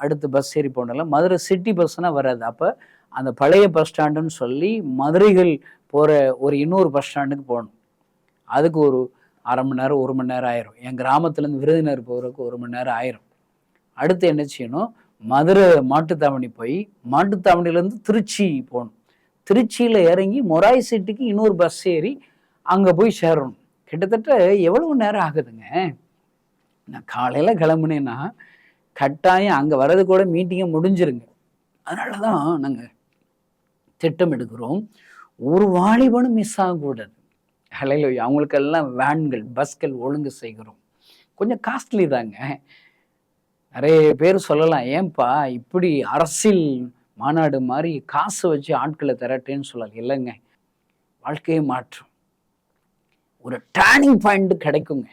அடுத்து பஸ் ஏறி போனால மதுரை சிட்டி பஸ்னால் வராது. அப்போ அந்த பழைய பஸ் ஸ்டாண்டுன்னு சொல்லி மதுரைகள் போகிற ஒரு இன்னொரு பஸ் ஸ்டாண்டுக்கு போகணும். அதுக்கு ஒரு 1/2 மணி நேரம் 1 மணி நேரம் ஆயிரும். என் கிராமத்துலேருந்து விருதுநகர் போகிறதுக்கு 1 மணி நேரம் ஆயிரும். அடுத்து என்ன செய்யணும்? மதுரை மாட்டுத்தாவணி போய் மாட்டுத்தாவணிலேருந்து திருச்சி போகணும். திருச்சியில் இறங்கி மொராய் சிட்டிக்கு இன்னொரு பஸ் ஏறி அங்கே போய் சேரணும். கிட்டத்தட்ட எவ்வளவு நேரம் ஆகுதுங்க? நான் காலையில் கிளம்புனேன்னா கட்டாயம் அங்கே வர்றது கூட மீட்டிங்கை முடிஞ்சிருங்க. அதனால தான் நாங்கள் திட்டம் எடுக்கிறோம், ஒரு வாலிபனும் மிஸ் ஆகக்கூடாது. ஹல்லேலூயா. அவங்களுக்கெல்லாம் வேன்கள், பஸ்கள் ஒழுங்கு செய்கிறோம். கொஞ்சம் காஸ்ட்லி தாங்க. நிறைய பேர் சொல்லலாம், ஏன்பா இப்படி அரசியல் மாநாடு மாதிரி காசு வச்சு ஆட்களை திரட்டேன்னு சொல்லலாம். இல்லைங்க, வாழ்க்கையை மாற்றும் ஒரு டேர்னிங் பாயிண்ட் கிடைக்குங்க.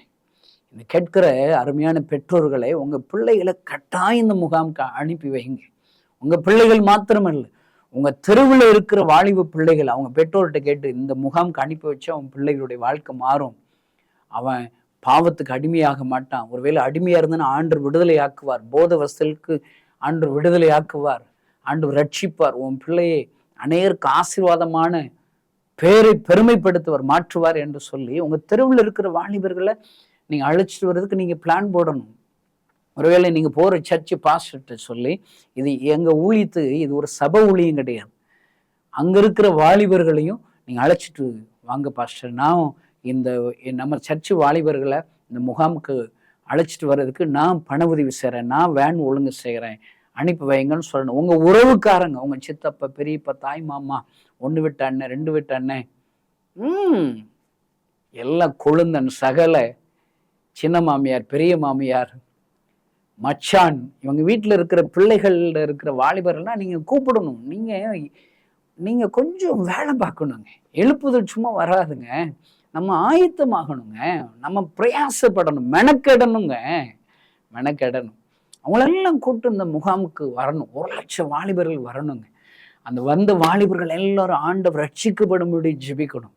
இந்த கேட்கிற அருமையான பெற்றோர்களை, உங்கள் பிள்ளைகளை கட்டாயம் இந்த முகாமுக்கு அனுப்பி வைங்க. உங்கள் பிள்ளைகள் மாத்திரமல்ல, உங்கள் தெருவில் இருக்கிற வாலிப பிள்ளைகள் அவங்க பெற்றோர்கிட்ட கேட்டு இந்த முகாமுக்கு அனுப்பி வச்சு அவன் பிள்ளைகளுடைய வாழ்க்கை மாறும். அவன் பாவத்துக்கு அடிமையாக மாட்டான். ஒருவேளை அடிமையாக இருந்தாலும் ஆண்டவர் விடுதலை ஆக்குவார். போத வசலுக்கு ஆண்டவர் விடுதலை ஆக்குவார். ஆண்டவர் ரட்சிப்பார். உன் பிள்ளையை அநேகருக்கு ஆசீர்வாதமான பேரை பெருமைப்படுத்துவார், மாற்றுவார் என்று சொல்லி உங்கள் தெருவில் இருக்கிற வாலிபர்களை நீங்கள் அழைச்சிட்டு வர்றதுக்கு நீங்கள் பிளான் போடணும். ஒருவேளை நீங்கள் போகிற சர்ச்சு பாஸ்டர்கிட்ட சொல்லி, இது எங்கள் ஊழியத்துக்கு இது ஒரு சபை ஊழியம் கிடையாது, அங்கே இருக்கிற வாலிபர்களையும் நீங்கள் அழைச்சிட்டு வாங்க பாஸ்டர், நான் இந்த நம்ம சர்ச்சு வாலிபர்களை இந்த முகாமுக்கு அழைச்சிட்டு வர்றதுக்கு நான் பண உதவி செய்கிறேன், நான் வேன் ஒழுங்கு செய்கிறேன், அனுப்பி வைங்கன்னு சொல்லணும். உங்கள் உறவுக்காரங்க, உங்கள் சித்தப்பா, பெரியப்பா, தாய் மாமா, 1 விட்ட அண்ணன், 2 விட்ட அண்ணன், எல்லாம் கொழுந்தன், சகல, சின்ன மாமியார், பெரிய மாமியார், மச்சான், இவங்க வீட்டில் இருக்கிற பிள்ளைகள்ல இருக்கிற வாலிபர்கள்லாம் நீங்கள் கூப்பிடணும். நீங்கள் கொஞ்சம் வேலை பார்க்கணுங்க. எழுப்புதல் சும்மா வராதுங்க. நம்ம ஆயத்தமாகணுங்க, நம்ம பிரயாசப்படணும், மெனக்கெடணுங்க, மெனக்கெடணும். அவங்களெல்லாம் கூப்பிட்டு இந்த முகாமுக்கு வரணும். 1,00,000 வாலிபர்கள் வரணுங்க. அந்த வந்த வாலிபர்கள் எல்லாரும் ஆண்டவர் ரட்சிக்கப்படும்படி ஜெபிக்கணும்.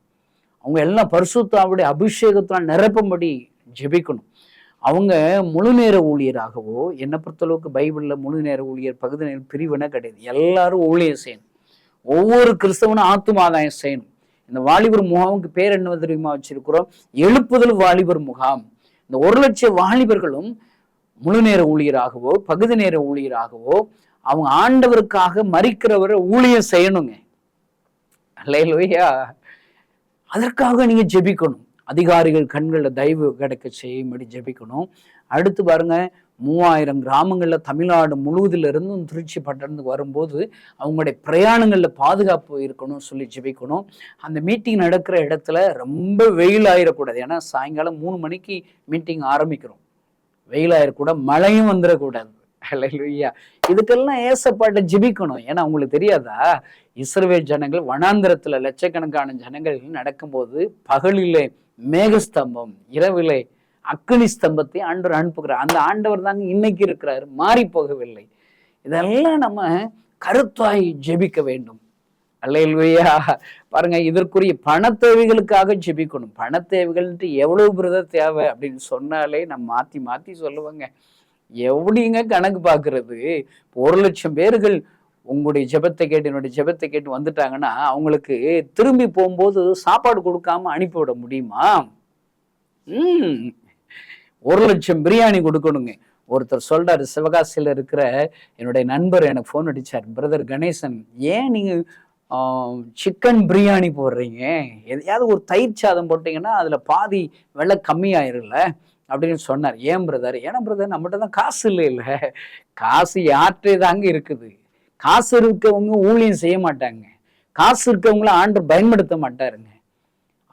அவங்க எல்லாம் பரிசுத்தாவுடைய அபிஷேகத்தால் நிரப்பும்படி ஜெபிக்கணும். அவங்க முழு நேர ஊழியராகவோ, என்னை பொறுத்தளவுக்கு பைபிளில் முழு நேர ஊழியர், பகுதி நேர பிரிவினை கிடையாது. எல்லாரும் ஊழியம் செய்யணும். ஒவ்வொரு கிறிஸ்தவனும் ஆத்துமாதாயம் செய்யணும். இந்த வாலிபர் முகாமுக்கு பேர் என்ன தெரியுமா வச்சிருக்கிறோம்? எழுப்புதல் வாலிபர் முகாம். இந்த 1,00,000 வாலிபர்களும் முழு நேர ஊழியராகவோ, பகுதி நேர ஊழியராகவோ, அவங்க ஆண்டவருக்காக மரிக்கிறவரை ஊழியம் செய்யணுங்க. அல்லேலூயா. அதற்காக நீங்க ஜெபிக்கணும். அதிகாரிகள் கண்களில் தயவு கிடைக்க செய்யும்படி ஜெபிக்கணும். அடுத்து பாருங்க, 3000 கிராமங்களில் தமிழ்நாடு முழுவதில் இருந்தும் திருச்சி பட்டணத்துக்கு வரும்போது அவங்களுடைய பிரயாணங்களில் பாதுகாப்பு இருக்கணும்னு சொல்லி ஜெபிக்கணும். அந்த மீட்டிங் நடக்கிற இடத்துல ரொம்ப வெயில் ஆயிடக்கூடாது. ஏன்னா சாயங்காலம் 3 மணிக்கு மீட்டிங் ஆரம்பிக்கிறோம். வெயில் ஆயிடக்கூடாது, மழையும் வந்துடக்கூடாது. ஹல்லேலூயா. இதுக்கெல்லாம் ஏசப்பாட்ட ஜெபிக்கணும். ஏன்னா உங்களுக்கு தெரியாதா, இஸ்ரவேல் ஜனங்கள் வனாந்திரத்துல லட்சக்கணக்கான ஜனங்கள் நடக்கும்போது பகலிலே மேகஸ்தம்பம், இரவிலே அக்கினி ஸ்தம்பத்தை ஆண்டவர் அனுப்புகிறார். அந்த ஆண்டவர் தாங்க இன்னைக்கு இருக்கிறார், மாறி போகவில்லை. இதெல்லாம் நம்ம கருத்தாய் ஜெபிக்க வேண்டும். அல்லேலூயா. பாருங்க, இதற்குரிய பண தேவைகளுக்காக ஜெபிக்கணும். பண தேவைகள்ன்ட்டு எவ்வளவு பிரதர் தேவை அப்படின்னு சொன்னாலே நம்ம மாத்தி மாத்தி சொல்லுவாங்க. எப்படிங்க கணக்கு பார்க்கறது? 1,00,000 பேர்கள் உங்களுடைய ஜெபத்தை கேட்டு என்னுடைய ஜெபத்தை கேட்டு வந்துட்டாங்கன்னா அவங்களுக்கு திரும்பி போகும்போது சாப்பாடு கொடுக்காம அனுப்பிவிட முடியுமா? 1,00,000 பிரியாணி கொடுக்கணுங்க. ஒருத்தர் சொல்றாரு, சிவகாசியில இருக்கிற என்னுடைய நண்பர் எனக்கு ஃபோன் அடிச்சார், பிரதர் கணேசன், ஏன் நீங்க சிக்கன் பிரியாணி போடுறீங்க? எதையாவது ஒரு தயிர் சாதம் போட்டீங்கன்னா அதுல பாதி விலை கம்மியாயிரும்ல அப்படின்னு சொன்னார். ஏன் பிரதர்? ஏன்னா பிரதர், நம்மகிட்ட தான் காசு இல்லை. காசு யார்கிட்டே தாங்க இருக்குது. காசு இருக்கவங்க ஊழியம் செய்ய மாட்டாங்க. காசு இருக்கவங்கள ஆண்டவர் பயன்படுத்த மாட்டாருங்க.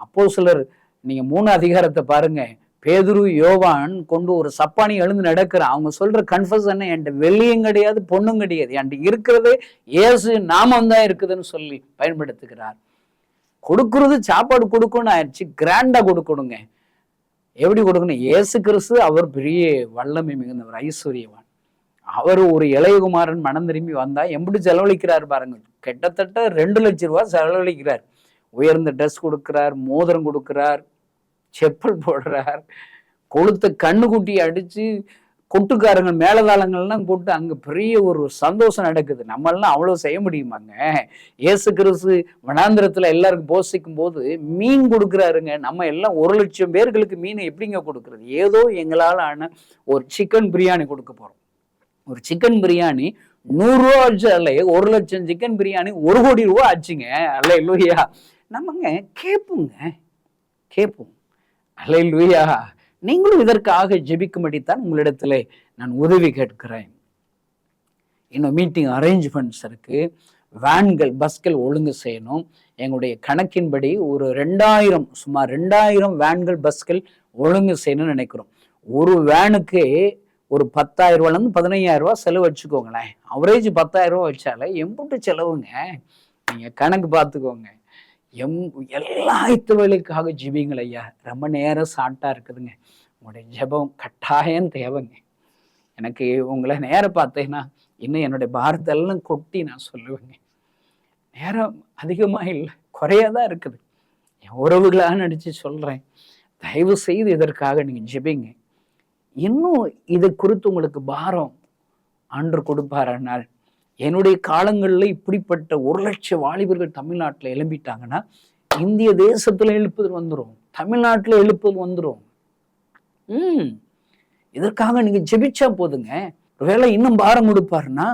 அப்போஸ்தலர் நீங்க 3 அதிகாரத்தை பாருங்க. பேதுரு யோவான் கொண்டு ஒரு சப்பானி எழுந்து நடக்கிறான். அவங்க சொல்ற கன்ஃபெஷன், என்கிட்ட வெள்ளியும் கிடையாது பொண்ணும் கிடையாது, என்கிட்ட இருக்கிறதே இயேசு நாமம் தான் இருக்குதுன்னு சொல்லி பயன்படுத்துகிறார். கொடுக்கறது சாப்பாடு கொடுக்கணும்னு ஆயிடுச்சு, கிராண்டா கொடுக்கணுங்க. எப்படி கொடுக்கணும்? இயேசு கிறிஸ்து அவர் பெரிய வல்லமை மிகுந்தவர், ஐஸ்வர்யவான். அவர் ஒரு இளையகுமாரன் மனம் திரும்பி வந்தா எப்படி செலவழிக்கிறார் பாருங்க. கிட்டத்தட்ட 2 லட்சம் ரூபாய் செலவழிக்கிறார். உயர்ந்த ட்ரெஸ் கொடுக்கிறார், மோதிரம் கொடுக்கிறார், செப்பல் போடுறார், கொளுத்த கண்ணுக்குட்டி அடிச்சு கொட்டுக்காரங்க மேலதாளங்கள்லாம் போட்டு அங்க பெரிய ஒரு சந்தோஷம் நடக்குது. நம்மளாம் அவ்வளவு செய்ய முடியுமாங்க? இயேசு கிறிஸ்து வனாந்திரத்துல எல்லாருக்கும் போஷிக்கும் போது மீன் கொடுக்குறாருங்க. நம்ம எல்லாம் 1,00,000 பேர்களுக்கு மீன் எப்படிங்க கொடுக்கறது? ஏதோ எங்களால் ஆன ஒரு சிக்கன் பிரியாணி கொடுக்க போறோம். ஒரு சிக்கன் பிரியாணி 100 ரூபா ஆச்சு, அல்ல 1,00,000 சிக்கன் பிரியாணி 1 கோடி ரூபா ஆச்சுங்க. அல்லேலூயா. நம்மங்க கேட்போம். அல்லேலூயா. நீங்களும் இதற்காக ஜெபிக்கும்படித்தான் உங்களிடத்துல நான் உதவி கேட்கிறேன். இன்னும் மீட்டிங் அரேஞ்ச்மெண்ட்ஸ் இருக்கு, வேன்கள் பஸ்கள் ஒழுங்கு செய்யணும். எங்களுடைய கணக்கின்படி ஒரு 2000, சுமார் 2000 வேன்கள் பஸ்கள் ஒழுங்கு செய்யணும்னு நினைக்கிறோம். ஒரு வேனுக்கு ஒரு 10,000 ரூபாயிலிருந்து 15,000 ரூபாய் செலவு வச்சுக்கோங்களேன். அவரேஜ் 10,000 ரூபாய் வச்சாலே எம்புட்டு செலவுங்க. நீங்க கணக்கு பார்த்துக்கோங்க. எல்லா வேலைக்காக ஜெபிங்கள் ஐயா. ரொம்ப நேரம் ஷார்ட்டா இருக்குதுங்க. உங்களுடைய ஜெபம் கட்டாயம் தேவைங்க. எனக்கு உங்களை நேரம் பார்த்தேன்னா இன்னும் என்னுடைய பாரத்தெல்லாம் கொட்டி நான் சொல்லுவேங்க. நேரம் அதிகமா இல்லை, குறையாதான் இருக்குது. என் உறவுகளாக நடிச்சு சொல்றேன், தயவு செய்து இதற்காக நீங்க ஜெபிங்க. இன்னும் இதை குறித்து உங்களுக்கு பாரம் ஆண்டவர் கொடுப்பாரானால், என்னுடைய காலங்கள்ல இப்படிப்பட்ட 1,00,000 வாலிபர்கள் தமிழ்நாட்டில் எழும்பிட்டாங்கன்னா இந்திய தேசத்துல எழுப்புதல் வந்துடும், தமிழ்நாட்டில் எழுப்புதல் வந்துடும். இதற்காக நீங்க ஜெபிச்சா போதுங்க. ஒருவேளை இன்னும் பாரம் கொடுப்பாருன்னா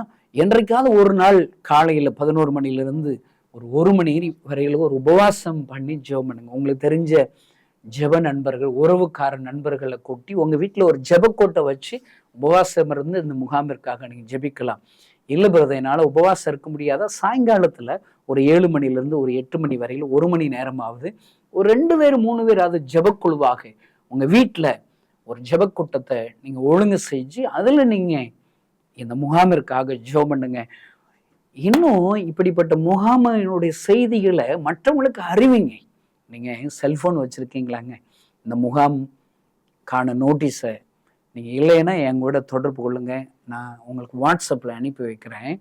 என்றைக்காவது ஒரு நாள் காலையில 11 மணிலிருந்து ஒரு 1 மணி வரையில ஒரு உபவாசம் பண்ணி ஜெபம் பண்ணுங்க. உங்களுக்கு தெரிஞ்ச ஜெப நண்பர்கள், உறவுக்கார நண்பர்களை கூட்டி உங்க வீட்டுல ஒரு ஜெபக்கோட்டை வச்சு உபவாசம் இருந்து இந்த முகாமிற்காக நீங்க ஜெபிக்கலாம். இல்லை பிரதர், என்னால உபவாசம் இருக்க முடியாத, சாயங்காலத்துல ஒரு 7 மணிலிருந்து ஒரு 8 மணி வரையில 1 மணி நேரமாவது ஒரு 2 பேர் 3 பேர் அது ஜெபக்குழுவாக உங்க வீட்டுல ஒரு ஜெபக்கூட்டத்தை நீங்க ஒழுங்கு செஞ்சு அதுல நீங்க இந்த முகாமிற்காக ஜெபம் பண்ணுங்க. இன்னும் இப்படிப்பட்ட முகாமினுடைய செய்திகளை மற்றவங்களுக்கு அறிவிங்க. நீங்க செல்போன் வச்சிருக்கீங்களாங்க? இந்த முகாம் காண நோட்டீஸை நீங்க இல்லைன்னா என் கூட தொடர்பு கொள்ளுங்க. நான் உங்களுக்கு வாட்ஸ்அப்ல அனுப்பி வைக்கிறேன்.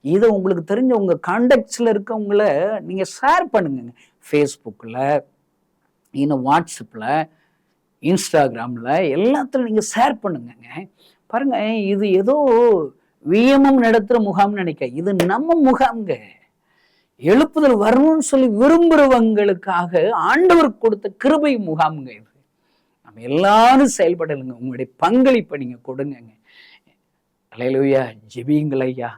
இதை உங்களுக்கு தெரிஞ்ச உங்க கான்டாக்ட்ஸ்ல இருக்கவங்கள நீங்க ஷேர் பண்ணுங்க. ஃபேஸ்புக்கில், இன்னும் வாட்ஸ்அப்ல, இன்ஸ்டாகிராம்ல எல்லாத்துலையும் நீங்க ஷேர் பண்ணுங்க. பாருங்க, இது ஏதோ விஎம்எம் நடத்துற முகாம்னு நினைக்க, இது நம்ம முகாம்ங்க. எழுப்புதல் வரணும்னு சொல்லி விரும்புறவங்களுக்காக ஆண்டவர் கொடுத்த கிருபை முகாம்ங்க இது. நம்ம எல்லாரும் செயல்படலுங்க. உங்களுடைய பங்களிப்பை நீங்க கொடுங்க. அல்லேலூயா. ஜெபியுங்கள் ஐயா.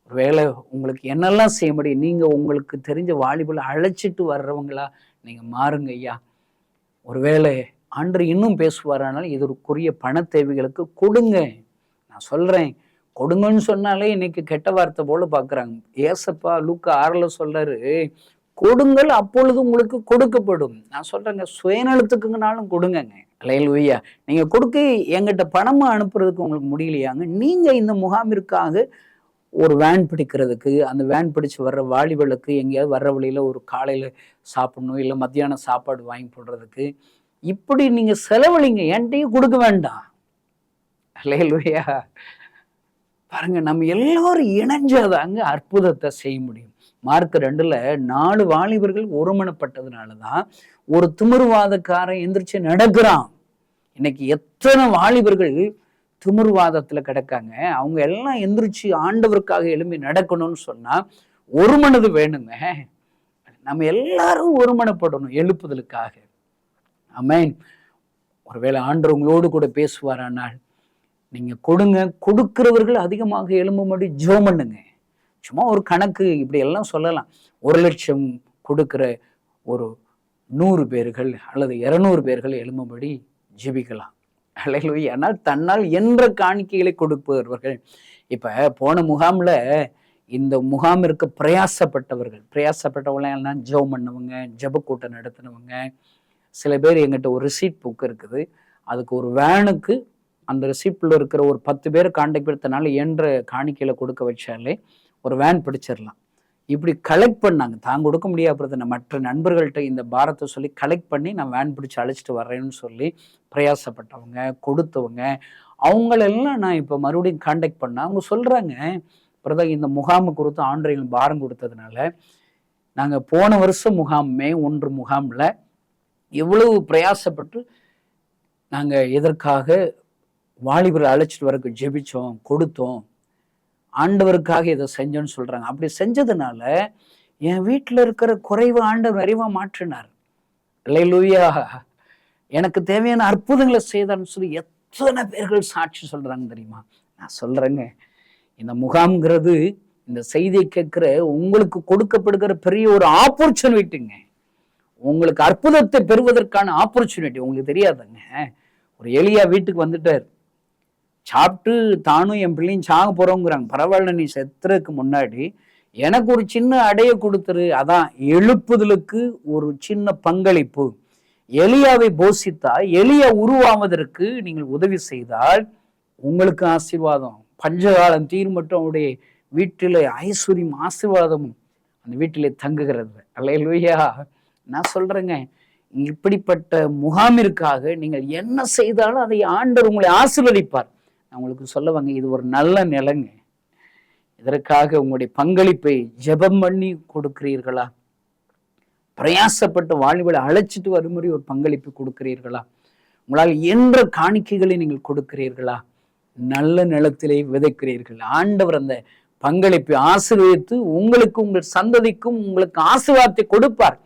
ஒருவேளை உங்களுக்கு என்னெல்லாம் செய்ய முடியும், நீங்க உங்களுக்கு தெரிஞ்ச வாலிபலை அழைச்சிட்டு வர்றவங்களா நீங்க மாறுங்க ஐயா. ஒருவேளை ஆண்டவர் இன்னும் பேசுவாரானால் இதற்குரிய பண தேவைகளுக்கு கொடுங்க. நான் சொல்றேன், கொடுங்கன்னு சொன்னாலே இன்னைக்கு கெட்ட வார்த்தை போல பாக்குறாங்க. ஏசப்பா லூக்கா 6ல் சொல்றாரு, கொடுங்கள் அப்பொழுது உங்களுக்கு கொடுக்கப்படும். நான் சொல்றேங்க, சுயநலத்துக்குங்கனாலும் கொடுங்கங்க. அல்லேலூயா. நீங்க கொடுக்க என்கிட்ட பணமா அனுப்புறதுக்கு உங்களுக்கு முடியலையாங்க, நீங்க இந்த முகாமிற்காக ஒரு வேன் பிடிக்கிறதுக்கு, அந்த வேன் பிடிச்சு வர்ற வாலிபர்களுக்கு எங்கேயாவது வர்ற வழியில ஒரு காலையில சாப்பிடணும், இல்லை மத்தியானம் சாப்பாடு வாங்கி போடுறதுக்கு, இப்படி நீங்க செலவழிங்க, என்கிட்டயும் கொடுக்க வேண்டாம். அல்லேலூயா. பாருங்க, நம்ம எல்லாரும் இணைஞ்சாதாங்க அற்புதத்தை செய்ய முடியும். மார்க் 2ல் 4 வாலிபர்கள் ஒருமனப்பட்டதுனாலதான் ஒரு திமிர்வாதக்காரன் எந்திரிச்சு நடக்கிறான். இன்னைக்கு எத்தனை வாலிபர்கள் திமிர்வாதத்துல கிடக்காங்க. அவங்க எல்லாம் எந்திரிச்சு ஆண்டவருக்காக எழும்பி நடக்கணும்னு சொன்னா ஒரு மனது வேணுங்க. நம்ம எல்லாரும் ஒருமனப்படணும் எழுப்புதலுக்காக. ஆமென். ஒருவேளை ஆண்டவர் உங்களோடு கூட பேசுவாரானால் நீங்க கொடுங்க. கொடுக்கிறவர்கள் அதிகமாக எழும்பும்படி ஜெபம் பண்ணுங்க. சும்மா ஒரு கணக்கு இப்படி எல்லாம் சொல்லலாம். 1,00,000 கொடுக்கிற ஒரு 100 பேர்கள் அல்லது 200 பேர்கள் எழும்பும்படி ஜெபிக்கலாம். அல்லேலூயா. ஆனால் தன்னால் என்ற காணிக்கைகளை கொடுப்பவர்கள். இப்ப போன முகாம்ல இந்த முகாமிற்கு பிரயாசப்பட்டவங்க ஜெபம் பண்ணவங்க, ஜெப கூட்டம் நடத்தினவங்க, சில பேர் எங்கிட்ட ஒரு ரிசீட் புக் இருக்குது, அதுக்கு ஒரு வேனுக்கு அந்த ரிசீப்டில் இருக்கிற ஒரு 10 பேர் கான்டாக்ட் எடுத்தனால என்ற காணிக்கையில் கொடுக்க வச்சாலே ஒரு வேன் பிடிச்சிடலாம். இப்படி கலெக்ட் பண்ணாங்க. தான் கொடுக்க முடியாத மற்ற நண்பர்கள்ட்ட இந்த பாரத்தை சொல்லி கலெக்ட் பண்ணி நான் வேன் பிடிச்சி அழைச்சிட்டு வர்றேன்னு சொல்லி பிரயாசப்பட்டவங்க, கொடுத்தவங்க, அவங்களெல்லாம் நான் இப்போ மறுபடியும் கான்டாக்ட் பண்ணேன். அவங்க சொல்கிறாங்க, பிரதர் இந்த முகாமு குறித்து ஆண்டவர்கள் பாரம் கொடுத்ததுனால நாங்கள் போன வருஷம் மே 1 முகாமில் எவ்வளவு பிரயாசப்பட்டு நாங்கள் எதற்காக வாலிபரை அழைச்சிட்டு வரக்கு ஜெபிச்சோம், கொடுத்தோம், ஆண்டவருக்காக இதை செஞ்சோன்னு சொல்றாங்க. அப்படி செஞ்சதுனால என் வீட்டில் இருக்கிற குறைவு ஆண்டவர் நிறைவா மாற்றினார். அல்லேலூயா. எனக்கு தேவையான அற்புதங்களை செய்தான்னு சொல்லி எத்தனை பேர்கள் சாட்சி சொல்றாங்க தெரியுமா? நான் சொல்றேங்க, இந்த முகாம்ங்கிறது இந்த செய்தியை கேட்கிற உங்களுக்கு கொடுக்கப்படுகிற பெரிய ஒரு ஆப்பர்ச்சுனிட்டிங்க. உங்களுக்கு அற்புதத்தை பெறுவதற்கான ஆப்பர்ச்சுனிட்டி. உங்களுக்கு தெரியாதுங்க, ஒரு எலியா வீட்டுக்கு வந்துட்டார், சாப்பிட்டு தானும் என் பிள்ளையும் சாக போறோங்கிறாங்க. பரவாயில்ல, நீ செத்துறதுக்கு முன்னாடி எனக்கு ஒரு சின்ன அடைய கொடுத்துரு. அதான் எழுப்புதலுக்கு ஒரு சின்ன பங்களிப்பு. எலியாவை போஷித்தா எலியா உருவாவதற்கு நீங்கள் உதவி செய்தால் உங்களுக்கு ஆசீர்வாதம். பஞ்சகாலம் தீர் மட்டும் அவருடைய வீட்டில ஐஸ்வர்யம் ஆசீர்வாதமும் அந்த வீட்டிலே தங்குகிறது. அல்லேலூயா. நான் சொல்றேங்க, இப்படிப்பட்ட முகாமிற்காக நீங்கள் என்ன செய்தாலும் அதை ஆண்டவர் உங்களை ஆசீர்வதிப்பார். நான் உங்களுக்கு சொல்லுவாங்க, இது ஒரு நல்ல நிலைங்க. இதற்காக உங்களுடைய பங்களிப்பை ஜெபம் பண்ணி கொடுக்கிறீர்களா? பிரயாசப்பட்டு வாலிபரை அழைச்சிட்டு வரும்படி ஒரு பங்களிப்பு கொடுக்கிறீர்களா? உங்களால் என்ற காணிக்கைகளை நீங்கள் கொடுக்கிறீர்களா? நல்ல நிலத்திலே விதைக்கிறீர்கள். ஆண்டவர் அந்த பங்களிப்பை ஆசீர்வதித்து உங்களுக்கு, உங்கள் சந்ததிக்கும் உங்களுக்கு ஆசீர்வாதத்தை கொடுப்பார்.